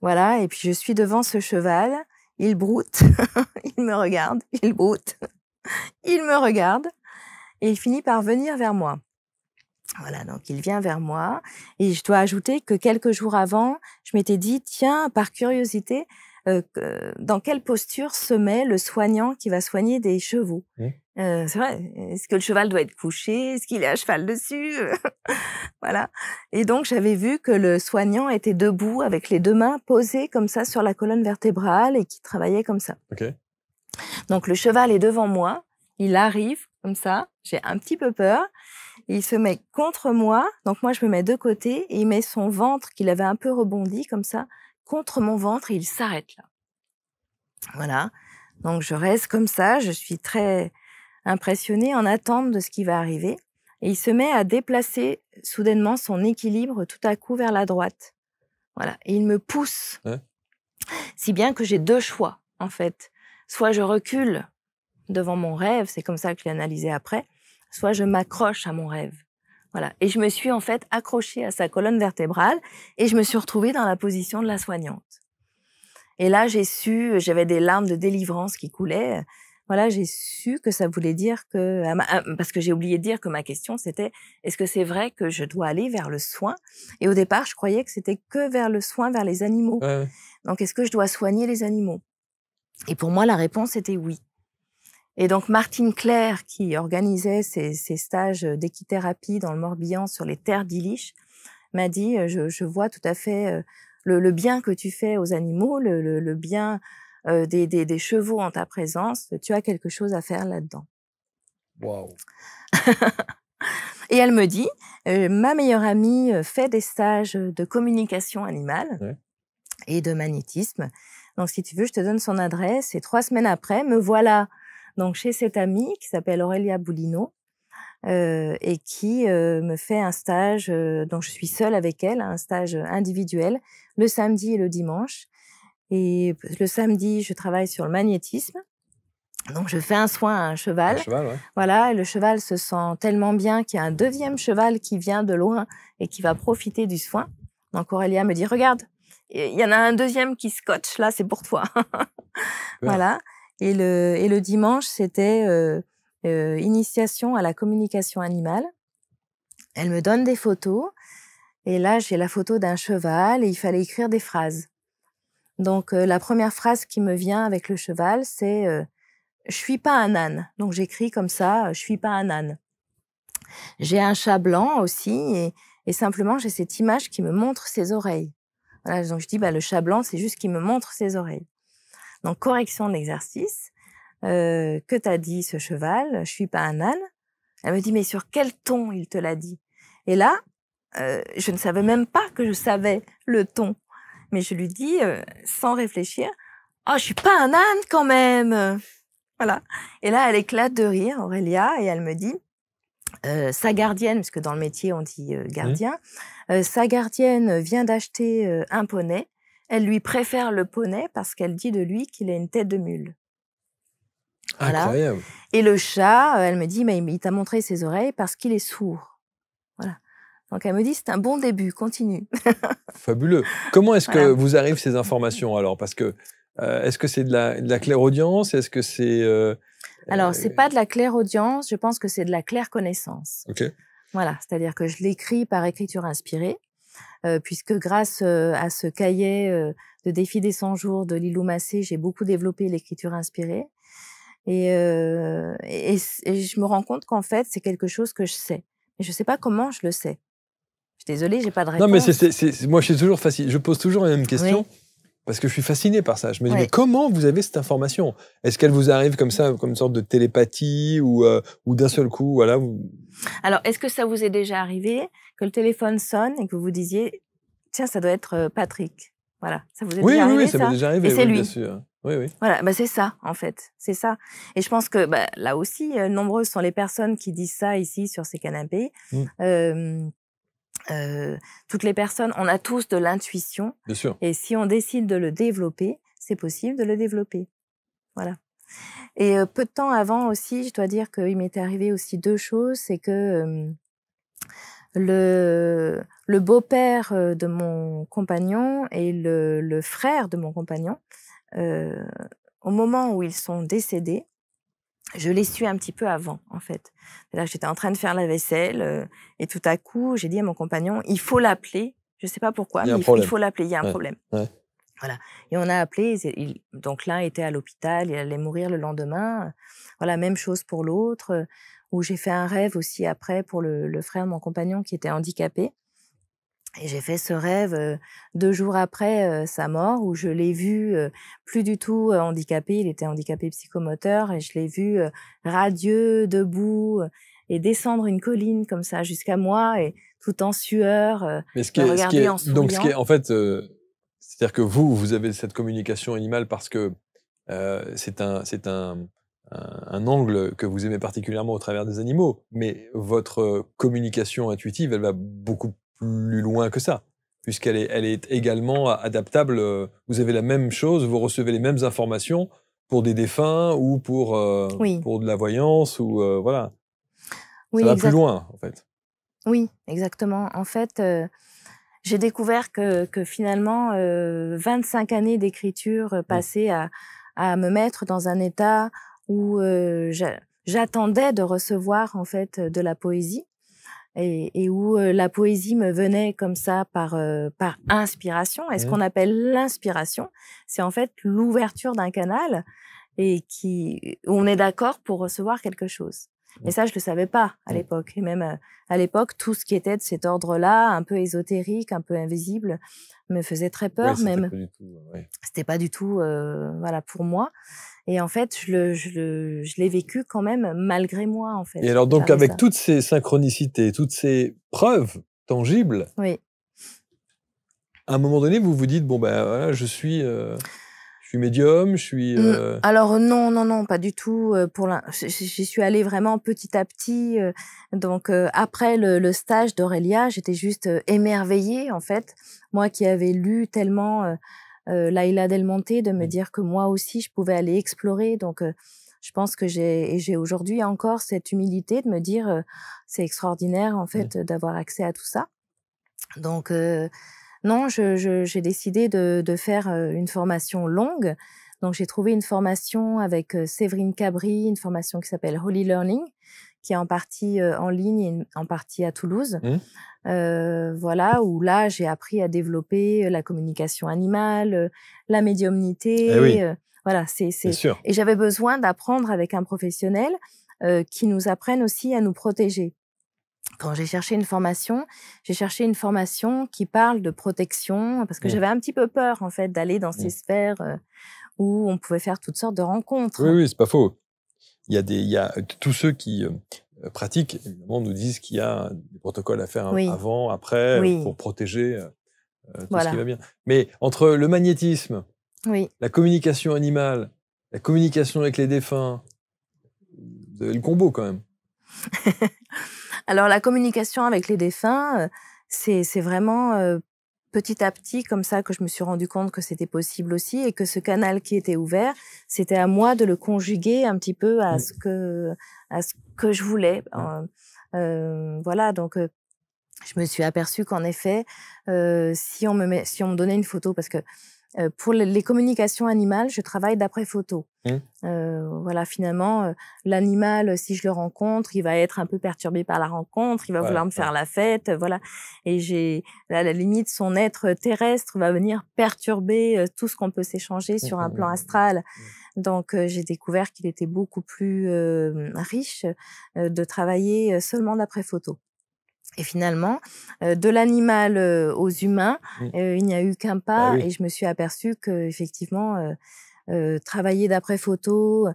Speaker 1: Voilà, et puis je suis devant ce cheval, il broute, il me regarde, il broute, il me regarde, et il finit par venir vers moi. Voilà, donc il vient vers moi, et je dois ajouter que quelques jours avant, je m'étais dit, tiens, par curiosité, dans quelle posture se met le soignant qui va soigner des chevaux? C'est vrai, est-ce que le cheval doit être couché? Est-ce qu'il est à cheval dessus? Voilà. Et donc, j'avais vu que le soignant était debout avec les deux mains posées comme ça sur la colonne vertébrale et qui travaillait comme ça.
Speaker 2: Okay.
Speaker 1: Donc, le cheval est devant moi, il arrive comme ça, j'ai un petit peu peur, il se met contre moi, donc moi je me mets de côté et il met son ventre, qu'il avait un peu rebondi comme ça, contre mon ventre et il s'arrête là. Voilà. Donc, je reste comme ça, je suis très impressionnée en attente de ce qui va arriver. Et il se met à déplacer soudainement son équilibre tout à coup vers la droite. Voilà. Et il me pousse.
Speaker 2: Ouais.
Speaker 1: Si bien que j'ai deux choix, en fait. Soit je recule devant mon rêve, c'est comme ça que je l'ai analysé après, soit je m'accroche à mon rêve. Voilà. Et je me suis en fait accrochée à sa colonne vertébrale et je me suis retrouvée dans la position de la soignante. Et là, j'avais des larmes de délivrance qui coulaient. Voilà, j'ai su que ça voulait dire que, parce que j'ai oublié de dire que ma question c'était, est-ce que c'est vrai que je dois aller vers le soin? Et au départ, je croyais que c'était que vers le soin, vers les animaux.
Speaker 2: Ouais.
Speaker 1: Donc, est-ce que je dois soigner les animaux? Et pour moi, la réponse était oui. Et donc, Martine Claire, qui organisait ces stages d'équithérapie dans le Morbihan sur les terres d'Illich, m'a dit, je vois tout à fait le bien que tu fais aux animaux, le bien des chevaux en ta présence, tu as quelque chose à faire là-dedans.
Speaker 2: Waouh.
Speaker 1: Et elle me dit, ma meilleure amie fait des stages de communication animale et de magnétisme. Donc, si tu veux, je te donne son adresse. Et 3 semaines après, me voilà donc chez cette amie qui s'appelle Aurélia Boulino, et qui me fait un stage, donc je suis seule avec elle, un stage individuel, le samedi et le dimanche. Et le samedi, je travaille sur le magnétisme. Donc, je fais un soin à un cheval.
Speaker 2: Un cheval, ouais.
Speaker 1: Voilà, et le cheval se sent tellement bien qu'il y a un deuxième cheval qui vient de loin et qui va profiter du soin. Donc, Aurélia me dit, regarde, il y en a un deuxième qui scotche, là, c'est pour toi. Voilà. Et le dimanche, c'était initiation à la communication animale. Elle me donne des photos. Et là, j'ai la photo d'un cheval et il fallait écrire des phrases. Donc, la première phrase qui me vient avec le cheval, c'est je suis pas un âne. Donc, j'écris comme ça, je suis pas un âne. J'ai un chat blanc aussi et simplement, j'ai cette image qui me montre ses oreilles. Voilà, donc je dis, le chat blanc, c'est juste qu'il me montre ses oreilles. Donc, correction de l'exercice. Que t'a dit ce cheval? Je suis pas un âne. Elle me dit, mais sur quel ton il te l'a dit? Et là, je ne savais même pas que je savais le ton. Mais je lui dis, sans réfléchir, « Oh, je suis pas un âne quand même !» Voilà. Et là, elle éclate de rire, Aurélia, et elle me dit, sa gardienne, parce que dans le métier, on dit gardien, sa gardienne vient d'acheter un poney. Elle lui préfère le poney parce qu'elle dit de lui qu'il a une tête de mule. Voilà.
Speaker 2: Incroyable.
Speaker 1: Et le chat, elle me dit, mais il t'a montré ses oreilles parce qu'il est sourd. Voilà. Donc, elle me dit, c'est un bon début, continue.
Speaker 2: Fabuleux. Comment est-ce que vous arrivent ces informations alors? Parce que, est-ce que c'est de la clairaudience? Est-ce que c'est...
Speaker 1: Alors, c'est pas de la clairaudience, je pense que c'est de la clairconnaissance.
Speaker 2: Ok.
Speaker 1: Voilà, c'est-à-dire que je l'écris par écriture inspirée, puisque grâce à ce cahier de défi des 100 jours de Lilou Massé, j'ai beaucoup développé l'écriture inspirée. Et je me rends compte qu'en fait, c'est quelque chose que je sais. Mais je sais pas comment je le sais. Je suis désolée, j'ai pas de réponse.
Speaker 2: Non, mais moi, je suis toujours fasciné. Je pose toujours la même question parce que je suis fasciné par ça. Je me dis, mais comment vous avez cette information? Est-ce qu'elle vous arrive comme ça, comme une sorte de télépathie ou d'un seul coup, voilà
Speaker 1: Alors, est-ce que ça vous est déjà arrivé que le téléphone sonne et que vous vous disiez, tiens, ça doit être Patrick? Voilà, ça vous est déjà arrivé?
Speaker 2: Oui, ça m'est déjà arrivé.
Speaker 1: Et c'est lui.
Speaker 2: Bien sûr. Oui.
Speaker 1: Voilà, c'est ça, en fait. C'est ça. Et je pense que là aussi, nombreuses sont les personnes qui disent ça ici sur ces canapés. Toutes les personnes, on a tous de l'intuition.
Speaker 2: Bien sûr.
Speaker 1: Et si on décide de le développer, c'est possible de le développer. Voilà. Et peu de temps avant aussi, je dois dire qu'il m'était arrivé aussi deux choses. C'est que le beau-père de mon compagnon et le frère de mon compagnon, au moment où ils sont décédés, je l'ai su un petit peu avant, en fait. Là, j'étais en train de faire la vaisselle et tout à coup, j'ai dit à mon compagnon, il faut l'appeler. Je sais pas pourquoi, mais il faut l'appeler, il y a un problème. Voilà. Et on a appelé, donc l'un était à l'hôpital, il allait mourir le lendemain. Voilà, même chose pour l'autre, où j'ai fait un rêve aussi après pour le frère de mon compagnon qui était handicapé. Et j'ai fait ce rêve 2 jours après sa mort, où je l'ai vu plus du tout handicapé, il était handicapé psychomoteur, et je l'ai vu radieux, debout, et descendre une colline comme ça jusqu'à moi, et tout en sueur, me regarder en souriant.
Speaker 2: Donc, en fait, c'est-à-dire que vous avez cette communication animale parce que c'est un angle que vous aimez particulièrement au travers des animaux, mais votre communication intuitive, elle va beaucoup plus loin que ça, puisqu'elle est également adaptable. Vous avez la même chose, vous recevez les mêmes informations pour des défunts ou pour de la voyance, ou voilà. Ça va plus loin, en fait.
Speaker 1: Oui, exactement. En fait, j'ai découvert que finalement, 25 années d'écriture passées à me mettre dans un état où j'attendais de recevoir en fait de la poésie, et où la poésie me venait comme ça par inspiration. Et ce qu'on appelle l'inspiration, c'est en fait l'ouverture d'un canal et où on est d'accord pour recevoir quelque chose. Mais ça, je le savais pas à l'époque. Et même à l'époque, tout ce qui était de cet ordre-là, un peu ésotérique, un peu invisible, me faisait très peur. Même. C'était pas du tout, voilà, pour moi. Et en fait, je l'ai vécu quand même malgré moi, en fait.
Speaker 2: Et alors, donc, avec toutes ces synchronicités, toutes ces preuves tangibles, à un moment donné, vous vous dites, bon, ben voilà, je suis suis médium, je suis...
Speaker 1: Alors non, non, non, pas du tout. J'y suis allée vraiment petit à petit. Donc après le stage d'Aurélia, j'étais juste émerveillée en fait. Moi qui avais lu tellement Laïla Del Monte, de me dire que moi aussi je pouvais aller explorer. Donc je pense que j'ai aujourd'hui encore cette humilité de me dire c'est extraordinaire en fait d'avoir accès à tout ça. Donc non, j'ai décidé de faire une formation longue. Donc, j'ai trouvé une formation avec Séverine Cabri, une formation qui s'appelle Holy Learning, qui est en partie en ligne et en partie à Toulouse. Voilà, où là, j'ai appris à développer la communication animale, la médiumnité.
Speaker 2: Eh oui,
Speaker 1: voilà,
Speaker 2: bien sûr.
Speaker 1: Et j'avais besoin d'apprendre avec un professionnel qui nous apprenne aussi à nous protéger. Quand j'ai cherché une formation qui parle de protection, parce que j'avais un petit peu peur, en fait, d'aller dans ces sphères où on pouvait faire toutes sortes de rencontres.
Speaker 2: Oui, oui, c'est pas faux. Il y a tous ceux qui pratiquent, évidemment, nous disent qu'il y a des protocoles à faire avant, après, pour protéger tout ce qui va bien. Mais entre le magnétisme, la communication animale, la communication avec les défunts, vous avez le combo quand même.
Speaker 1: Alors, la communication avec les défunts, c'est vraiment petit à petit comme ça que je me suis rendu compte que c'était possible aussi et que ce canal qui était ouvert, c'était à moi de le conjuguer un petit peu à ce que je voulais. Voilà, donc je me suis aperçue qu'en effet, si on me donnait une photo, parce que pour les communications animales, je travaille d'après photo. Voilà, finalement, l'animal, si je le rencontre, il va être un peu perturbé par la rencontre, il va vouloir me faire la fête, voilà. Et à la limite, son être terrestre va venir perturber tout ce qu'on peut s'échanger sur un plan astral. Donc, j'ai découvert qu'il était beaucoup plus riche de travailler seulement d'après photo. Et finalement, de l'animal aux humains, il n'y a eu qu'un pas, et je me suis aperçue qu'effectivement, travailler d'après photo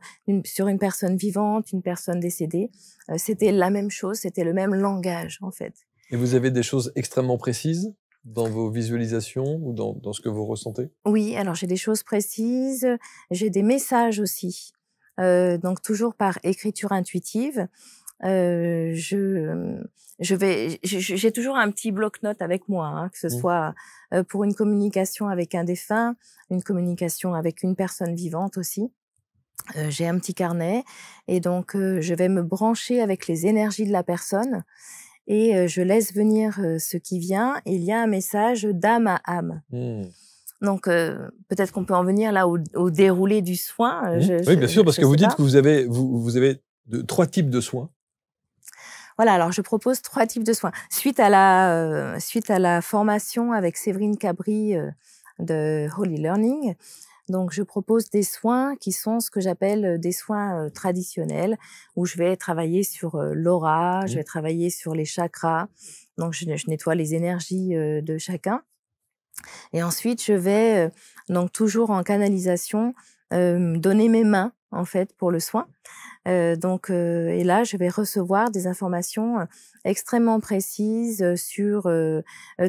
Speaker 1: sur une personne vivante, une personne décédée, c'était la même chose, c'était le même langage en fait.
Speaker 2: Et vous avez des choses extrêmement précises dans vos visualisations ou dans ce que vous ressentez?
Speaker 1: Oui, alors j'ai des choses précises, j'ai des messages aussi, donc toujours par écriture intuitive. J'ai toujours un petit bloc-notes avec moi, hein, que ce soit pour une communication avec un défunt, une communication avec une personne vivante aussi. J'ai un petit carnet et donc je vais me brancher avec les énergies de la personne et je laisse venir ce qui vient, et il y a un message d'âme à âme. Donc peut-être qu'on peut en venir là au déroulé du soin.
Speaker 2: Oui, bien sûr, parce que vous dites que vous avez 3 types de soins.
Speaker 1: Voilà, alors je propose 3 types de soins. Suite à la formation avec Séverine Cabri de Holy Learning, donc je propose des soins qui sont ce que j'appelle des soins traditionnels, où je vais travailler sur l'aura, je vais travailler sur les chakras, donc je nettoie les énergies de chacun. Et ensuite, je vais, donc toujours en canalisation, donner mes mains, en fait, pour le soin. Et là, je vais recevoir des informations extrêmement précises sur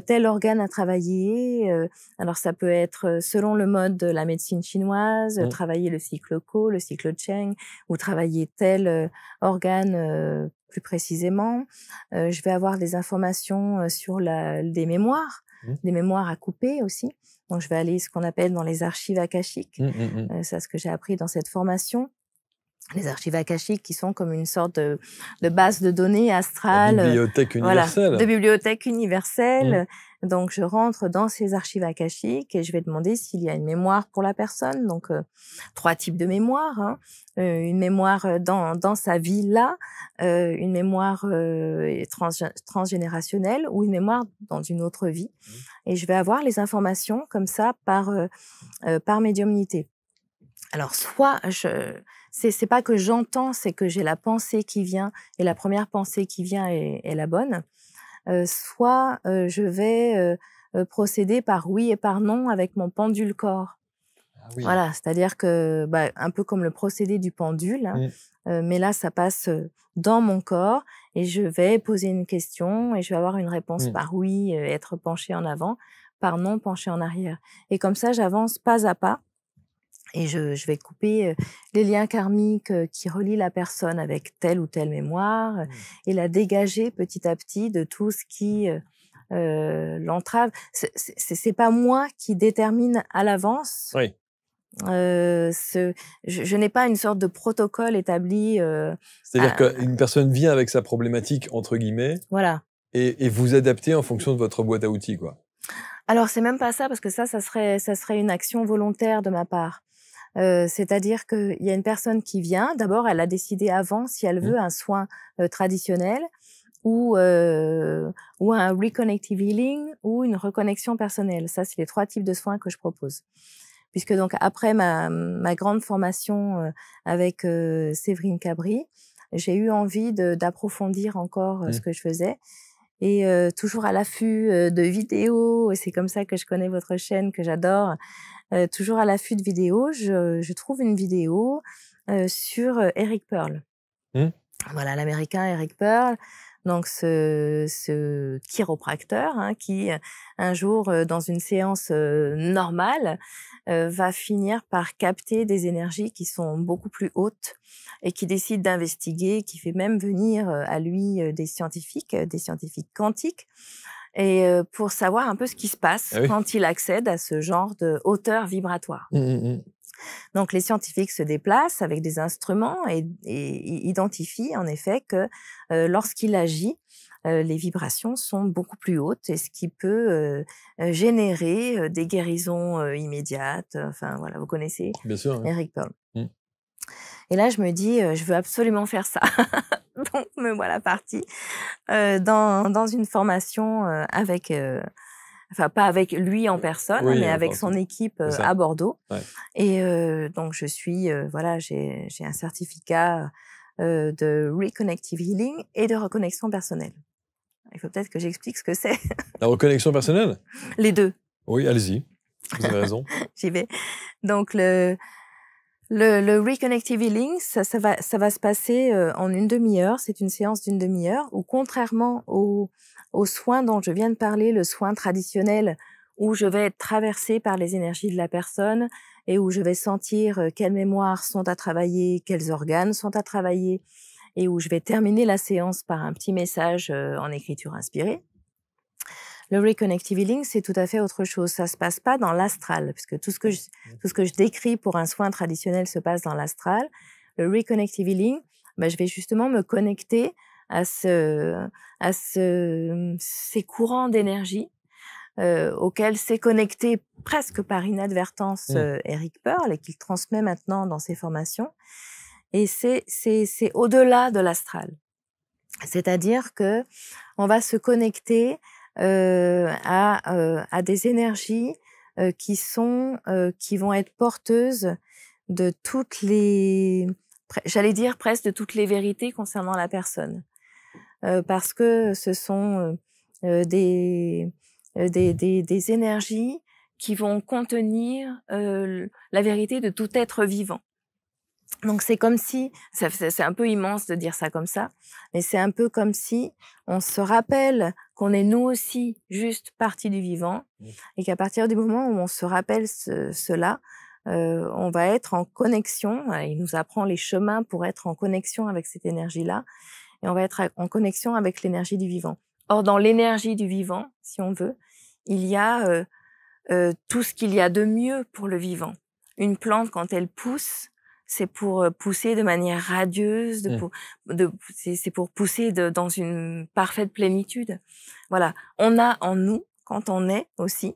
Speaker 1: tel organe à travailler. Alors, ça peut être selon le mode de la médecine chinoise, travailler le cycle Qi, le cycle Cheng, ou travailler tel organe plus précisément. Je vais avoir des informations sur des mémoires à couper aussi. Donc, je vais aller ce qu'on appelle dans les archives akashiques. C'est ce que j'ai appris dans cette formation. Les archives akashiques qui sont comme une sorte de base de données astrale.
Speaker 2: Bibliothèque universelle.
Speaker 1: Voilà, de bibliothèque universelle. Donc, je rentre dans ces archives akashiques et je vais demander s'il y a une mémoire pour la personne. Donc, 3 types de mémoires. Hein. Une mémoire dans sa vie là, une mémoire transgénérationnelle, ou une mémoire dans une autre vie. Et je vais avoir les informations comme ça par médiumnité. Alors, soit c'est pas que j'entends, c'est que j'ai la pensée qui vient, et la première pensée qui vient est la bonne. Soit je vais procéder par oui et par non avec mon pendule corps.
Speaker 2: Ah oui.
Speaker 1: Voilà, c'est-à-dire que un peu comme le procédé du pendule, hein, mais là ça passe dans mon corps, et je vais poser une question et je vais avoir une réponse par oui, être penchée en avant, par non, penchée en arrière. Et comme ça, j'avance pas à pas. Et je vais couper les liens karmiques qui relient la personne avec telle ou telle mémoire et la dégager petit à petit de tout ce qui l'entrave. C'est pas moi qui détermine à l'avance.
Speaker 2: Oui.
Speaker 1: Je n'ai pas une sorte de protocole établi.
Speaker 2: C'est-à-dire qu'une personne vient avec sa problématique, entre guillemets,
Speaker 1: voilà.
Speaker 2: Et vous adaptez en fonction de votre boîte à outils, quoi.
Speaker 1: Alors, c'est même pas ça, parce que ça serait une action volontaire de ma part. C'est-à-dire qu'il y a une personne qui vient, d'abord, elle a décidé avant si elle veut un soin traditionnel ou un reconnective healing ou une reconnexion personnelle. Ça, c'est les 3 types de soins que je propose. Puisque donc, après ma grande formation avec Séverine Cabri, j'ai eu envie d'approfondir encore ce que je faisais. Et toujours à l'affût de vidéos, et c'est comme ça que je connais votre chaîne, que j'adore. Toujours à l'affût de vidéos, je trouve une vidéo sur Eric Pearl. Voilà, l'américain Eric Pearl, donc ce chiropracteur qui, un jour, dans une séance normale, va finir par capter des énergies qui sont beaucoup plus hautes et qui décide d'investiguer, qui fait même venir à lui des scientifiques quantiques, et pour savoir un peu ce qui se passe quand il accède à ce genre de hauteur vibratoire. Donc, les scientifiques se déplacent avec des instruments et identifient en effet que lorsqu'il agit, les vibrations sont beaucoup plus hautes, et ce qui peut générer des guérisons immédiates. Enfin, voilà, vous connaissez
Speaker 2: Bien sûr,
Speaker 1: Eric Pearl. Et là, je me dis, je veux absolument faire ça. Donc, me voilà partie dans une formation avec... Enfin, pas avec lui en personne, mais avec son équipe à Bordeaux. Et donc, je suis, voilà, j'ai un certificat de Reconnective Healing et de reconnexion personnelle. Il faut peut-être que j'explique ce que c'est.
Speaker 2: La reconnexion personnelle ?
Speaker 1: Les deux.
Speaker 2: Oui, allez-y. Vous avez raison.
Speaker 1: J'y vais. Donc, le Reconnective Healing, ça va se passer en une demi-heure. C'est une séance d'une demi-heure où, contrairement au soin dont je viens de parler, le soin traditionnel où je vais être traversée par les énergies de la personne et où je vais sentir quelles mémoires sont à travailler, quels organes sont à travailler, et où je vais terminer la séance par un petit message en écriture inspirée. Le Reconnective Healing, c'est tout à fait autre chose. Ça se passe pas dans l'astral, puisque tout ce que je décris pour un soin traditionnel se passe dans l'astral. Le Reconnective Healing, je vais justement me connecter à ces courants d'énergie auxquels s'est connecté presque par inadvertance Eric Pearl, et qu'il transmet maintenant dans ses formations. Et c'est au-delà de l'astral. C'est-à-dire que on va se connecter à des énergies qui vont être porteuses de toutes les, j'allais dire presque de toutes les vérités concernant la personne, parce que ce sont des énergies qui vont contenir la vérité de tout être vivant. Donc c'est comme si, c'est un peu immense de dire ça comme ça, mais c'est un peu comme si on se rappelle qu'on est nous aussi juste partie du vivant, et qu'à partir du moment où on se rappelle cela, on va être en connexion. Il nous apprend les chemins pour être en connexion avec cette énergie-là, et on va être en connexion avec l'énergie du vivant. Or, dans l'énergie du vivant, si on veut, il y a tout ce qu'il y a de mieux pour le vivant. Une plante, quand elle pousse, c'est pour pousser de manière radieuse, c'est pour pousser dans une parfaite plénitude. Voilà, on a en nous, quand on est aussi,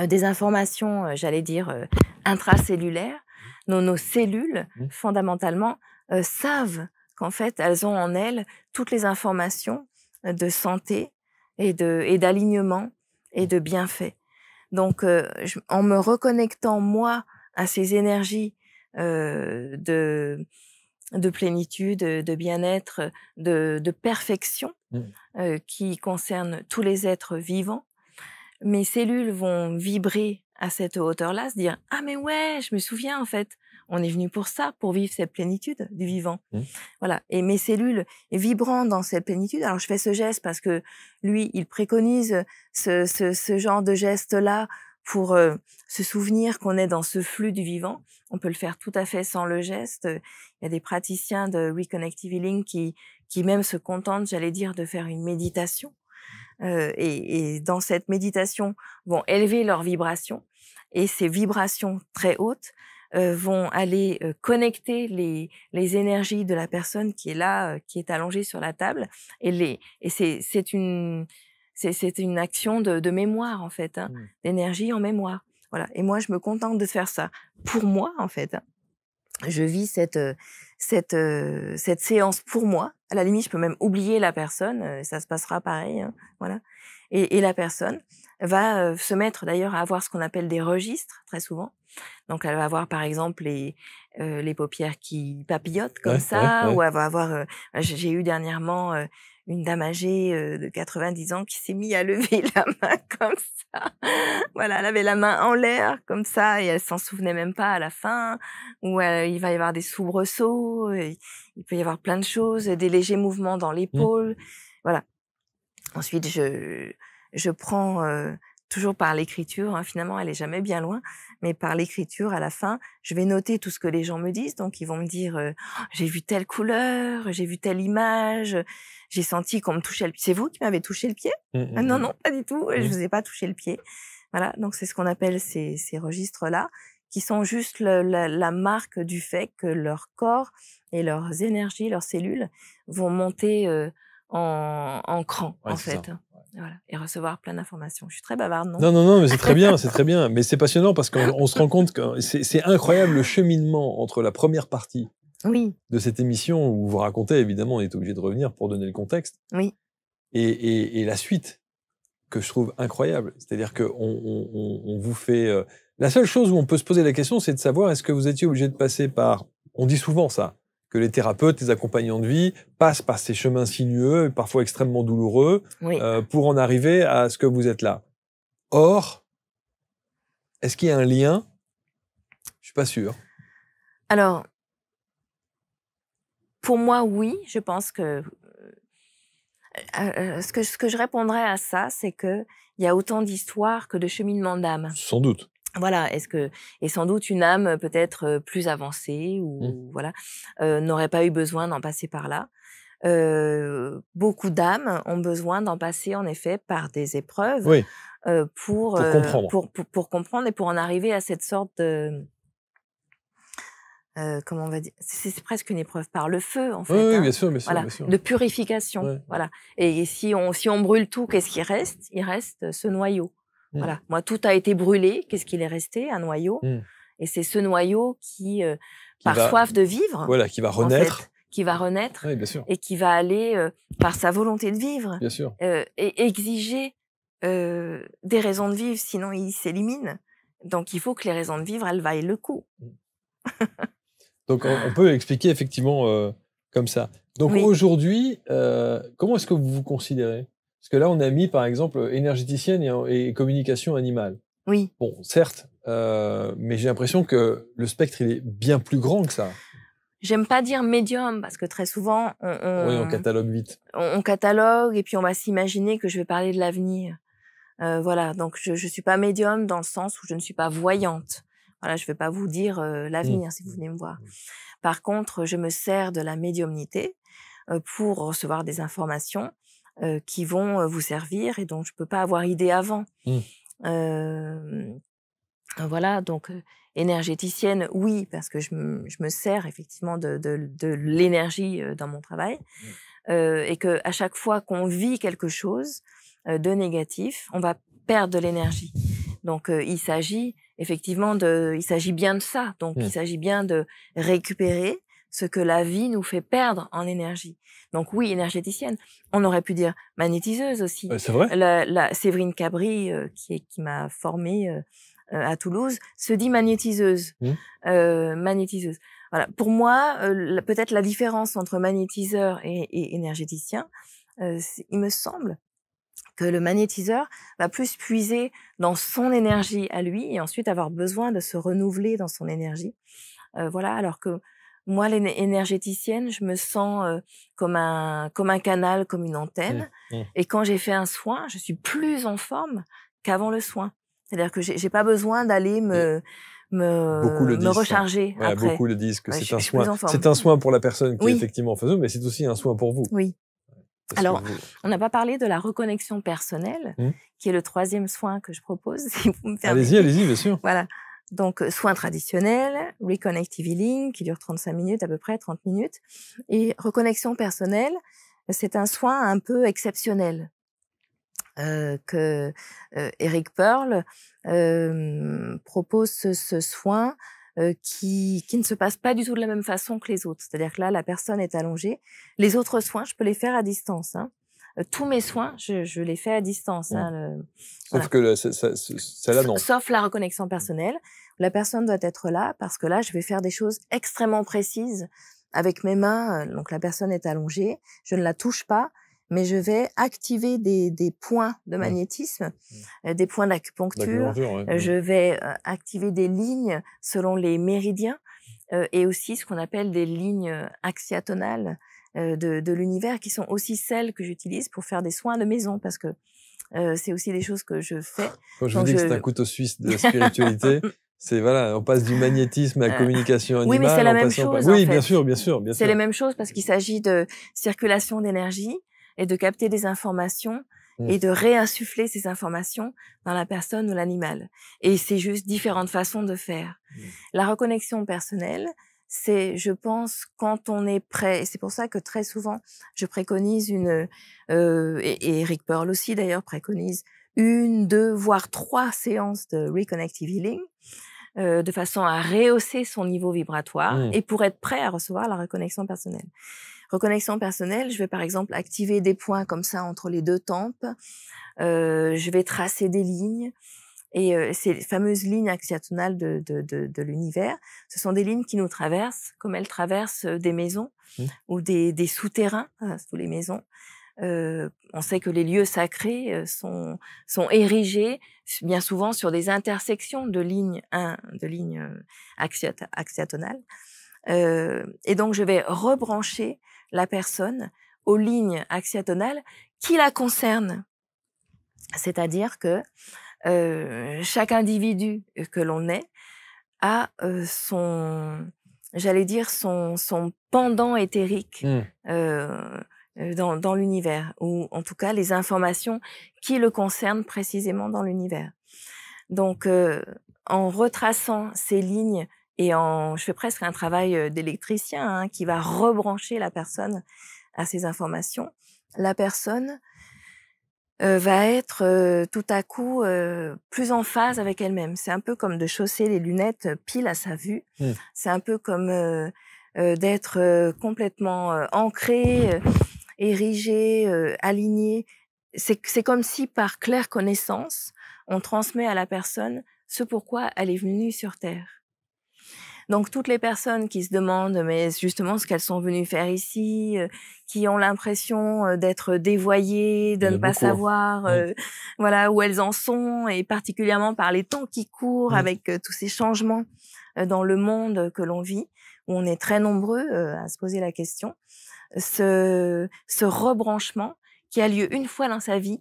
Speaker 1: des informations, j'allais dire, intracellulaires. Nos cellules, fondamentalement, savent qu'en fait, elles ont en elles toutes les informations de santé et d'alignement et de bienfait. Donc, en me reconnectant, moi, à ces énergies de plénitude, de bien-être, de perfection qui concernent tous les êtres vivants, mes cellules vont vibrer à cette hauteur-là, se dire « Ah mais ouais, je me souviens en fait, on est venu pour ça, pour vivre cette plénitude du vivant. » Voilà. Et mes cellules vibrant dans cette plénitude, alors je fais ce geste parce que lui, il préconise ce genre de geste-là pour se souvenir qu'on est dans ce flux du vivant. On peut le faire tout à fait sans le geste. Il y a des praticiens de Reconnective Healing qui même se contentent, j'allais dire, de faire une méditation. Et dans cette méditation, vont élever leurs vibrations. Et ces vibrations très hautes vont aller connecter les énergies de la personne qui est là, qui est allongée sur la table. Et c'est une action de mémoire, en fait, hein, d'énergie en mémoire. Voilà. Et moi, je me contente de faire ça pour moi, en fait. Je vis cette séance pour moi. À la limite, je peux même oublier la personne, ça se passera pareil, hein, voilà. Et la personne va se mettre d'ailleurs à avoir ce qu'on appelle des registres très souvent. Donc elle va avoir par exemple les paupières qui papillotent comme ça, ou elle va avoir. J'ai eu dernièrement une dame âgée de 90 ans qui s'est mise à lever la main comme ça. Voilà, elle avait la main en l'air comme ça et elle s'en souvenait même pas à la fin. Ou il va y avoir des soubresauts, il peut y avoir plein de choses, des légers mouvements dans l'épaule. Voilà. Ensuite, je prends toujours par l'écriture, hein, finalement, elle est jamais bien loin, mais par l'écriture, à la fin, je vais noter tout ce que les gens me disent. Donc, ils vont me dire j'ai vu telle couleur, j'ai vu telle image, j'ai senti qu'on me touchait le pied. C'est vous qui m'avez touché le pied? Ah, non, non, pas du tout, je vous ai pas touché le pied. Voilà, donc c'est ce qu'on appelle ces registres-là, qui sont juste la marque du fait que leur corps et leurs énergies, leurs cellules vont monter en cran, en fait. Voilà, et recevoir plein d'informations. Je suis très bavarde, non?
Speaker 2: Non, mais c'est très bien, c'est très bien. Mais c'est passionnant parce qu'on se rend compte que c'est incroyable le cheminement entre la première partie de cette émission où vous racontez, évidemment, on est obligé de revenir pour donner le contexte.
Speaker 1: Oui.
Speaker 2: Et la suite, que je trouve incroyable. C'est-à-dire qu'on vous fait... La seule chose où on peut se poser la question, c'est de savoir est-ce que vous étiez obligé de passer par... On dit souvent ça, que les thérapeutes, les accompagnants de vie passent par ces chemins sinueux, parfois extrêmement douloureux, pour en arriver à ce que vous êtes là. Or, est-ce qu'il y a un lien? Je suis pas sûr.
Speaker 1: Alors, pour moi, oui, je pense que... ce que je répondrais à ça, c'est que il y a autant d'histoires que de cheminement d'âme.
Speaker 2: Sans doute.
Speaker 1: Voilà, et sans doute une âme peut-être plus avancée ou voilà n'aurait pas eu besoin d'en passer par là. Beaucoup d'âmes ont besoin d'en passer en effet par des épreuves pour comprendre et pour en arriver à cette sorte de comment on va dire, c'est presque une épreuve par le feu en fait.
Speaker 2: Oui, bien sûr,
Speaker 1: voilà,
Speaker 2: bien sûr.
Speaker 1: de purification. Voilà. Et si on brûle tout, qu'est-ce qui reste? Il reste ce noyau. Voilà. Moi, tout a été brûlé. Qu'est-ce qu'il est resté? Un noyau. Et c'est ce noyau qui par soif de vivre,
Speaker 2: voilà, qui va renaître,
Speaker 1: en fait, qui va renaître,
Speaker 2: bien sûr.
Speaker 1: Et qui va aller par sa volonté de vivre,
Speaker 2: bien sûr.
Speaker 1: Et exiger des raisons de vivre, sinon il s'élimine. Donc il faut que les raisons de vivre, elles vaillent le coup.
Speaker 2: Donc on peut expliquer effectivement comme ça. Donc aujourd'hui, comment est-ce que vous vous considérez? Parce que là, on a mis par exemple énergéticienne et communication animale.
Speaker 1: Oui.
Speaker 2: Bon, certes, mais j'ai l'impression que le spectre il est bien plus grand que ça.
Speaker 1: J'aime pas dire médium parce que très souvent
Speaker 2: on catalogue vite.
Speaker 1: On catalogue et puis on va s'imaginer que je vais parler de l'avenir. Voilà, donc je suis pas médium dans le sens où je ne suis pas voyante. Voilà, je vais pas vous dire l'avenir si vous venez me voir. Par contre, je me sers de la médiumnité pour recevoir des informations qui vont vous servir et dont je peux pas avoir idée avant. Voilà, donc énergéticienne, oui, parce que je me sers effectivement de l'énergie dans mon travail et que à chaque fois qu'on vit quelque chose de négatif, on va perdre de l'énergie. Donc il s'agit effectivement il s'agit bien de ça. Donc il s'agit bien de récupérer ce que la vie nous fait perdre en énergie. Donc oui, énergéticienne. On aurait pu dire magnétiseuse aussi.
Speaker 2: C'est vrai.
Speaker 1: La Séverine Cabri qui m'a formée à Toulouse se dit magnétiseuse. Magnétiseuse. Voilà. Pour moi, peut-être la différence entre magnétiseur et énergéticien, il me semble que le magnétiseur va plus puiser dans son énergie à lui et ensuite avoir besoin de se renouveler dans son énergie. Voilà. Alors que moi, l'énergéticienne, je me sens comme un canal, comme une antenne. Et quand j'ai fait un soin, je suis plus en forme qu'avant le soin. C'est-à-dire que j'ai pas besoin d'aller me recharger
Speaker 2: ouais,
Speaker 1: après.
Speaker 2: beaucoup le disent que
Speaker 1: Ouais,
Speaker 2: c'est un
Speaker 1: je suis plus en
Speaker 2: soin.
Speaker 1: forme.
Speaker 2: C'est un soin pour la personne qui est
Speaker 1: Oui.
Speaker 2: effectivement en phase, mais c'est aussi un soin pour vous.
Speaker 1: Oui.
Speaker 2: Parce
Speaker 1: Alors,
Speaker 2: que vous...
Speaker 1: on n'a pas parlé de la reconnexion personnelle, qui est le 3e soin que je propose, si vous me permettez.
Speaker 2: Allez-y, bien sûr.
Speaker 1: Voilà. Donc, soin traditionnel, Reconnective Healing, qui dure 35 minutes à peu près, 30 minutes. Et reconnexion personnelle, c'est un soin un peu exceptionnel. Que Eric Pearl propose ce soin qui ne se passe pas du tout de la même façon que les autres. C'est-à-dire que là, la personne est allongée. Les autres soins, je peux les faire à distance. Hein. Tous mes soins, je les fais à distance. Hein,
Speaker 2: Sauf que celle-là, non.
Speaker 1: Sauf la reconnexion personnelle. La personne doit être là parce que là, je vais faire des choses extrêmement précises avec mes mains. Donc, la personne est allongée. Je ne la touche pas, mais je vais activer des points de magnétisme, des points d'acupuncture. Je vais activer des lignes selon les méridiens et aussi ce qu'on appelle des lignes axiatonales de l'univers, qui sont aussi celles que j'utilise pour faire des soins de maison, parce que c'est aussi des choses que je fais.
Speaker 2: Quand je vous dis que c'est un couteau suisse de spiritualité, c'est voilà, on passe du magnétisme à la communication animale.
Speaker 1: Oui, mais c'est la même chose.
Speaker 2: Oui,
Speaker 1: en fait.
Speaker 2: bien sûr.
Speaker 1: C'est les mêmes choses parce qu'il s'agit de circulation d'énergie et de capter des informations et de réinsuffler ces informations dans la personne ou l'animal. Et c'est juste différentes façons de faire. La reconnexion personnelle, c'est, je pense, quand on est prêt, et c'est pour ça que très souvent, je préconise et Eric Pearl aussi d'ailleurs préconise 1, 2, voire 3 séances de Reconnective Healing, de façon à rehausser son niveau vibratoire et pour être prêt à recevoir la reconnexion personnelle. Reconnexion personnelle, je vais par exemple activer des points comme ça entre les 2 tempes, je vais tracer des lignes, et ces fameuses lignes axiatonales de l'univers, ce sont des lignes qui nous traversent, comme elles traversent des maisons ou des souterrains sous les maisons. On sait que les lieux sacrés sont érigés bien souvent sur des intersections de lignes axiatonales. Et donc, je vais rebrancher la personne aux lignes axiatonales qui la concernent. C'est-à-dire que chaque individu que l'on est a son pendant éthérique dans l'univers, ou en tout cas les informations qui le concernent précisément dans l'univers. Donc, en retraçant ces lignes et je fais presque un travail d'électricien qui va rebrancher la personne à ces informations, la personne va être tout à coup plus en phase avec elle-même. C'est un peu comme de chausser les lunettes pile à sa vue. C'est un peu comme d'être complètement ancré, érigé, aligné. C'est comme si par claire connaissance, on transmet à la personne ce pourquoi elle est venue sur Terre. Donc, toutes les personnes qui se demandent, mais justement, ce qu'elles sont venues faire ici, qui ont l'impression d'être dévoyées, de ne pas savoir, voilà, où elles en sont, et particulièrement par les temps qui courent, avec tous ces changements dans le monde que l'on vit, où on est très nombreux à se poser la question, ce rebranchement qui a lieu une fois dans sa vie.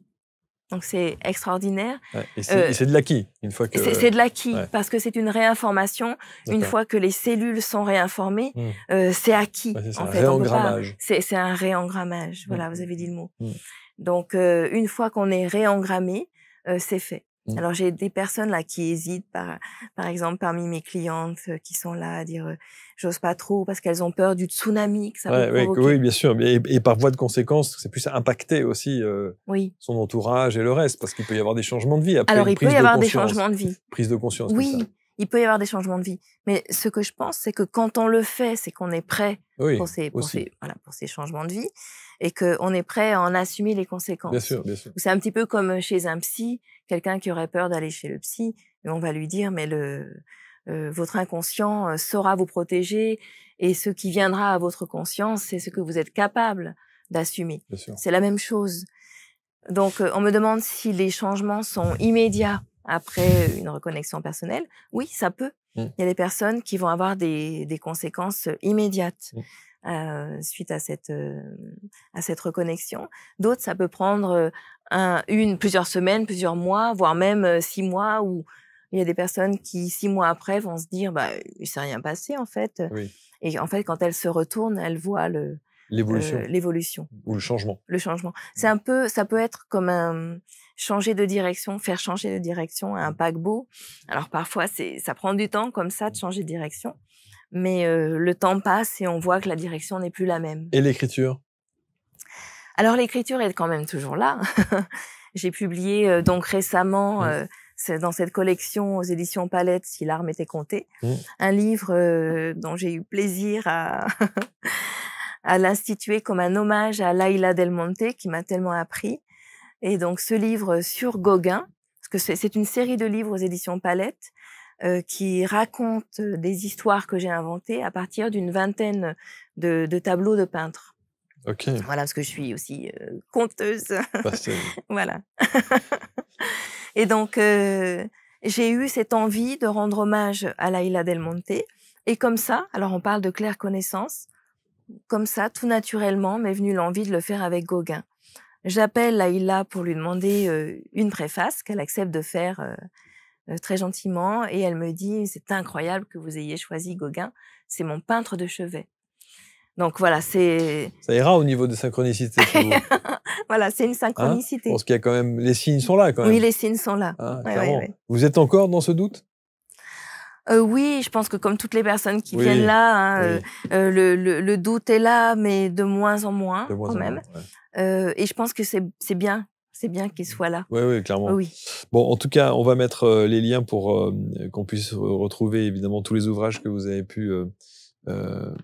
Speaker 1: Donc, c'est extraordinaire.
Speaker 2: Ouais, et c'est de l'acquis, une fois que...
Speaker 1: C'est de l'acquis, parce que c'est une réinformation. Une fois que les cellules sont réinformées, c'est acquis.
Speaker 2: Ouais, c'est
Speaker 1: en
Speaker 2: un
Speaker 1: fait,
Speaker 2: réengrammage.
Speaker 1: C'est un réengrammage. Voilà, vous avez dit le mot. Donc, une fois qu'on est réengrammé, c'est fait. Alors, j'ai des personnes là qui hésitent, par exemple, parmi mes clientes qui sont là à dire j'ose pas trop parce qu'elles ont peur du tsunami que ça peut provoquer.
Speaker 2: Oui, bien sûr. Et par voie de conséquence, c'est plus impacter aussi son entourage et le reste, parce qu'il peut y avoir des changements de vie après.
Speaker 1: Alors, il peut y avoir des changements de vie.
Speaker 2: Prise de conscience.
Speaker 1: Oui,
Speaker 2: comme ça.
Speaker 1: Il peut y avoir des changements de vie. Mais ce que je pense, c'est que quand on le fait, c'est qu'on est prêt pour ces changements de vie, et qu'on est prêt à en assumer les conséquences.
Speaker 2: Bien sûr, bien sûr.
Speaker 1: C'est un petit peu comme chez un psy, quelqu'un qui aurait peur d'aller chez le psy, et on va lui dire, mais votre inconscient saura vous protéger, et ce qui viendra à votre conscience, c'est ce que vous êtes capable d'assumer. C'est la même chose. Donc, on me demande si les changements sont immédiats après une reconnexion personnelle. Oui, ça peut. Il y a des personnes qui vont avoir des conséquences immédiates suite à cette reconnexion. D'autres, ça peut prendre plusieurs semaines, plusieurs mois, voire même 6 mois, où il y a des personnes qui 6 mois après vont se dire bah il s'est rien passé en fait.
Speaker 2: Oui.
Speaker 1: Et en fait, quand elles se retournent, elles voient l'évolution
Speaker 2: ou le changement.
Speaker 1: Le changement. C'est un peu, ça peut être comme un changer de direction, faire changer de direction à un paquebot. Alors parfois, ça prend du temps comme ça de changer de direction, mais le temps passe et on voit que la direction n'est plus la même.
Speaker 2: Et l'écriture?
Speaker 1: Alors l'écriture est quand même toujours là. J'ai publié donc récemment, c'est dans cette collection aux éditions Palette, Si l'art m'était compté, un livre dont j'ai eu plaisir à à l'instituer comme un hommage à Laila Del Monte, qui m'a tellement appris. Et donc, ce livre sur Gauguin, parce que c'est une série de livres aux éditions Palette, qui raconte des histoires que j'ai inventées à partir d'une vingtaine de tableaux de peintres.
Speaker 2: Ok.
Speaker 1: Voilà, parce que je suis aussi conteuse.
Speaker 2: Pastel.
Speaker 1: Voilà. Et donc, j'ai eu cette envie de rendre hommage à Laila Del Monte. Et comme ça, alors on parle de claire connaissance, comme ça, tout naturellement, m'est venue l'envie de le faire avec Gauguin. J'appelle Laïla pour lui demander une préface qu'elle accepte de faire très gentiment, et elle me dit « C'est incroyable que vous ayez choisi Gauguin, c'est mon peintre de chevet ». Donc voilà, c'est...
Speaker 2: Ça ira au niveau de synchronicité chez vous.
Speaker 1: Voilà, c'est une synchronicité.
Speaker 2: Je pense qu'il y a quand même... Les signes sont là quand même.
Speaker 1: Oui, les signes sont là.
Speaker 2: Ouais. Vous êtes encore dans ce doute?
Speaker 1: Oui, je pense que comme toutes les personnes qui viennent là, le doute est là, mais de moins en moins quand même. Et je pense que c'est bien qu'il soit là.
Speaker 2: Oui, clairement.
Speaker 1: Oui.
Speaker 2: Bon, en tout cas, on va mettre les liens pour qu'on puisse retrouver évidemment tous les ouvrages que vous avez pu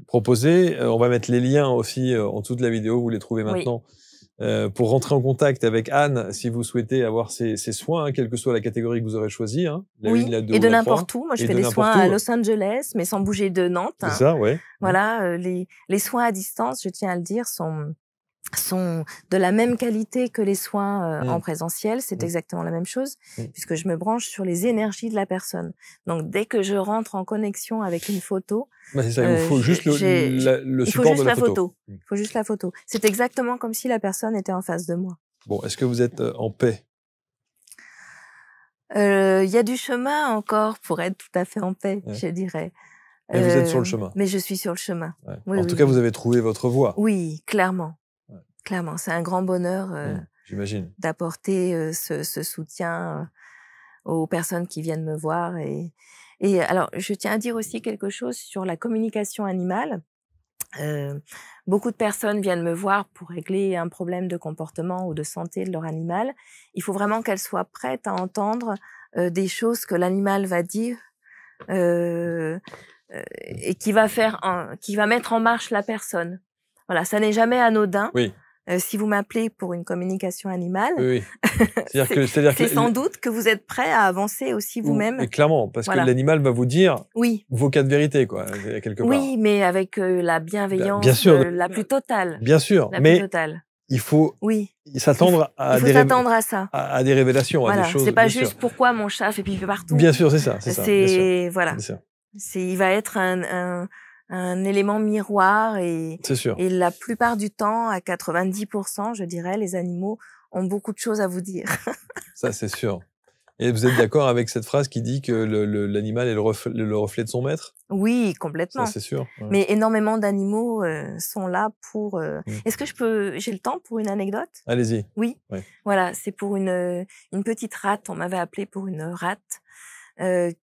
Speaker 2: proposer. On va mettre les liens aussi en dessous de la vidéo, vous les trouvez maintenant. Pour rentrer en contact avec Anne, si vous souhaitez avoir ces soins, quelle que soit la catégorie que vous aurez choisie. La 1, la 2
Speaker 1: et
Speaker 2: ou
Speaker 1: de
Speaker 2: la 3.
Speaker 1: n'importe où. Moi, je fais des soins à Los Angeles, mais sans bouger de Nantes.
Speaker 2: C'est ça, ouais.
Speaker 1: Voilà, les soins à distance, je tiens à le dire, sont de la même qualité que les soins en présentiel. C'est exactement la même chose, puisque je me branche sur les énergies de la personne. Donc, dès que je rentre en connexion avec une photo...
Speaker 2: c'est ça, il vous faut juste le support de la photo.
Speaker 1: Il faut juste la photo. C'est exactement comme si la personne était en face de moi.
Speaker 2: Bon, est-ce que vous êtes en paix?
Speaker 1: Il y a du chemin encore pour être tout à fait en paix, je dirais.
Speaker 2: Mais vous êtes sur le chemin.
Speaker 1: Mais je suis sur le chemin.
Speaker 2: En tout cas, vous avez trouvé votre voie.
Speaker 1: Oui, clairement. Clairement, c'est un grand bonheur
Speaker 2: j'imagine,
Speaker 1: d'apporter ce soutien aux personnes qui viennent me voir. Et alors, je tiens à dire aussi quelque chose sur la communication animale. Beaucoup de personnes viennent me voir pour régler un problème de comportement ou de santé de leur animal. Il faut vraiment qu'elles soient prêtes à entendre des choses que l'animal va dire et qui va mettre en marche la personne. Voilà, ça n'est jamais anodin.
Speaker 2: Oui.
Speaker 1: Si vous m'appelez pour une communication animale,
Speaker 2: c'est
Speaker 1: sans doute que vous êtes prêt à avancer aussi vous-même.
Speaker 2: Clairement, parce que l'animal va vous dire vos cas de vérité, quoi, quelque part.
Speaker 1: Oui, mais avec la bienveillance la plus totale.
Speaker 2: Bien sûr, mais il faut s'attendre à
Speaker 1: ça.
Speaker 2: À des révélations, à des choses.
Speaker 1: C'est pas juste pourquoi mon chat fait pipi partout.
Speaker 2: Bien sûr, c'est ça.
Speaker 1: Voilà. Il va être un élément miroir et la plupart du temps, à 90%, je dirais, les animaux ont beaucoup de choses à vous dire.
Speaker 2: Ça, c'est sûr. Et vous êtes d'accord avec cette phrase qui dit que l'animal est le reflet de son maître? Oui,
Speaker 1: complètement.
Speaker 2: Ça, c'est sûr.
Speaker 1: Mais énormément d'animaux sont là pour... Est-ce que j'ai le temps pour une anecdote?
Speaker 2: Allez-y.
Speaker 1: Oui. Voilà, c'est pour une petite rate. On m'avait appelé pour une rate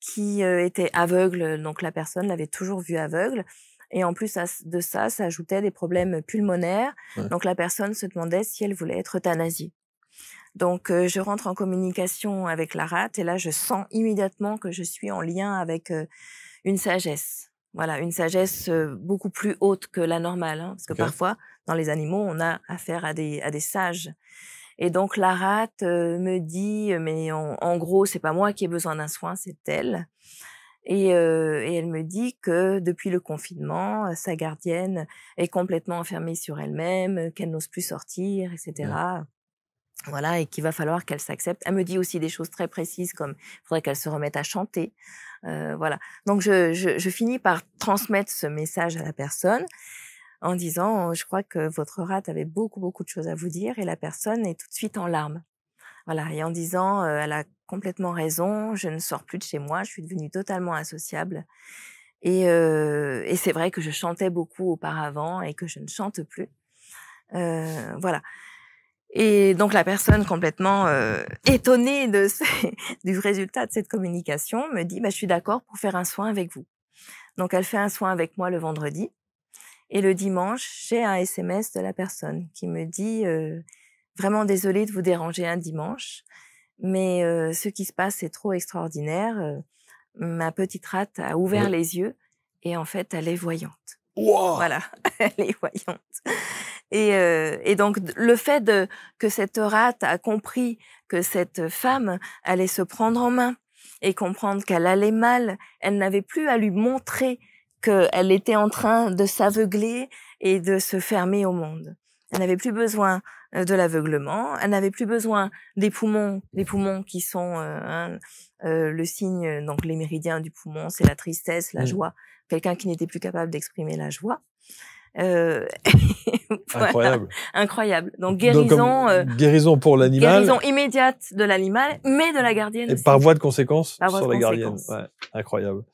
Speaker 1: qui était aveugle, donc la personne l'avait toujours vue aveugle. Et en plus de ça, ça ajoutait des problèmes pulmonaires. Donc la personne se demandait si elle voulait être euthanasiée. Donc je rentre en communication avec la rate et là je sens immédiatement que je suis en lien avec une sagesse. Voilà, une sagesse beaucoup plus haute que la normale, parce que parfois dans les animaux on a affaire à des sages. Et donc la rate me dit, mais en gros, c'est pas moi qui ai besoin d'un soin, c'est elle. Et elle me dit que depuis le confinement, sa gardienne est complètement enfermée sur elle-même, qu'elle n'ose plus sortir, etc. Voilà, et qu'il va falloir qu'elle s'accepte. Elle me dit aussi des choses très précises, comme il faudrait qu'elle se remette à chanter. Voilà. Donc je finis par transmettre ce message à la personne, en disant « Je crois que votre rate avait beaucoup de choses à vous dire » et la personne est tout de suite en larmes. Voilà, et en disant, «Elle a complètement raison, je ne sors plus de chez moi, je suis devenue totalement insociable et c'est vrai que je chantais beaucoup auparavant et que je ne chante plus». Voilà. Et donc la personne complètement, étonnée de ces du résultat de cette communication me dit: «Bah, je suis d'accord pour faire un soin avec vous». Donc elle fait un soin avec moi le vendredi et le dimanche, j'ai un SMS de la personne qui me dit, «Vraiment désolée de vous déranger un dimanche, mais ce qui se passe est trop extraordinaire, ma petite rate a ouvert
Speaker 2: Ouais.
Speaker 1: les yeux et en fait elle est voyante».
Speaker 2: Wouah!
Speaker 1: Voilà, elle est voyante et donc le fait que cette rate a compris que cette femme allait se prendre en main et comprendre qu'elle allait mal, elle n'avait plus à lui montrer qu'elle était en train de s'aveugler et de se fermer au monde. Elle n'avait plus besoin, de l'aveuglement, elle n'avait plus besoin des poumons qui sont, le signe, donc les méridiens du poumon, c'est la tristesse, la joie. Quelqu'un qui n'était plus capable d'exprimer la joie. Voilà,
Speaker 2: Incroyable.
Speaker 1: incroyable. Donc guérison,
Speaker 2: guérison pour l'animal.
Speaker 1: guérison immédiate de l'animal, mais de la gardienne
Speaker 2: Et
Speaker 1: aussi.
Speaker 2: par voie de conséquence
Speaker 1: Par voie
Speaker 2: sur
Speaker 1: de
Speaker 2: la gardienne.
Speaker 1: conséquence.
Speaker 2: Ouais, incroyable.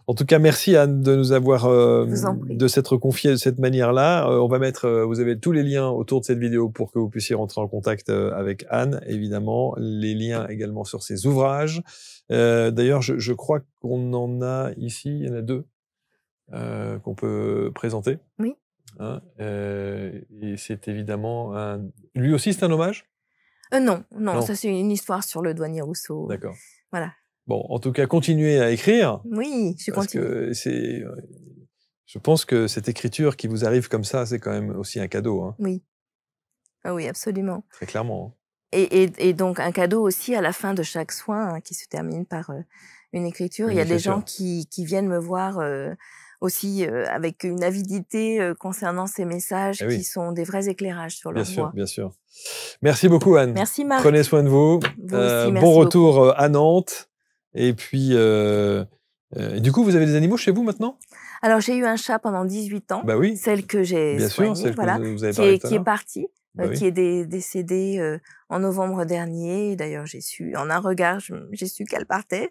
Speaker 2: En tout cas, merci Anne de nous avoir
Speaker 1: vous en prie.
Speaker 2: de s'être confiée de cette manière-là. On va mettre, vous avez tous les liens autour de cette vidéo pour que vous puissiez rentrer en contact avec Anne, évidemment. Les liens également sur ses ouvrages. D'ailleurs, je crois qu'on en a ici, il y en a 2 qu'on peut présenter.
Speaker 1: Oui.
Speaker 2: Hein, et c'est évidemment lui aussi, c'est un hommage?
Speaker 1: Non,
Speaker 2: Non.
Speaker 1: ça c'est une histoire sur le douanier Rousseau.
Speaker 2: D'accord.
Speaker 1: Voilà.
Speaker 2: Bon, en tout cas, continuez à écrire.
Speaker 1: Oui, je
Speaker 2: parce
Speaker 1: continue.
Speaker 2: que je pense que cette écriture qui vous arrive comme ça, c'est quand même aussi un cadeau, hein,
Speaker 1: Oui. Ah oui, absolument.
Speaker 2: très clairement.
Speaker 1: Et donc un cadeau aussi à la fin de chaque soin, hein, qui se termine par une écriture.
Speaker 2: Une
Speaker 1: Il y a des
Speaker 2: écriture.
Speaker 1: gens qui viennent me voir aussi avec une avidité concernant ces messages
Speaker 2: Eh oui.
Speaker 1: qui sont des vrais éclairages sur
Speaker 2: Bien
Speaker 1: leur
Speaker 2: sûr,
Speaker 1: voie.
Speaker 2: bien sûr. Merci beaucoup Anne.
Speaker 1: Merci Marc.
Speaker 2: Prenez soin de vous.
Speaker 1: Vous aussi, merci
Speaker 2: bon retour
Speaker 1: beaucoup.
Speaker 2: à Nantes. Et puis, du coup, vous avez des animaux chez vous maintenant?
Speaker 1: Alors j'ai eu un chat pendant 18 ans,
Speaker 2: Bah oui,
Speaker 1: celle que j'ai
Speaker 2: bien sûr,
Speaker 1: soignée,
Speaker 2: celle que
Speaker 1: voilà,
Speaker 2: vous avez parlé tout à
Speaker 1: qui est
Speaker 2: l'heure.
Speaker 1: partie,
Speaker 2: Bah oui.
Speaker 1: qui est décédée en novembre dernier. D'ailleurs, j'ai su, en un regard, j'ai su qu'elle partait.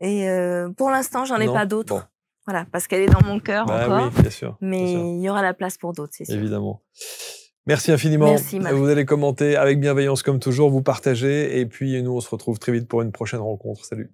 Speaker 1: Et pour l'instant, j'en ai
Speaker 2: Non,
Speaker 1: pas d'autres.
Speaker 2: bon.
Speaker 1: Voilà, parce qu'elle est dans mon cœur
Speaker 2: Bah
Speaker 1: encore.
Speaker 2: oui, bien sûr.
Speaker 1: Mais
Speaker 2: bien sûr.
Speaker 1: il y aura la place pour d'autres, c'est sûr.
Speaker 2: Évidemment. Merci infiniment.
Speaker 1: Merci, Marc.
Speaker 2: Vous allez commenter avec bienveillance comme toujours, vous partagez. Et puis nous, on se retrouve très vite pour une prochaine rencontre. Salut.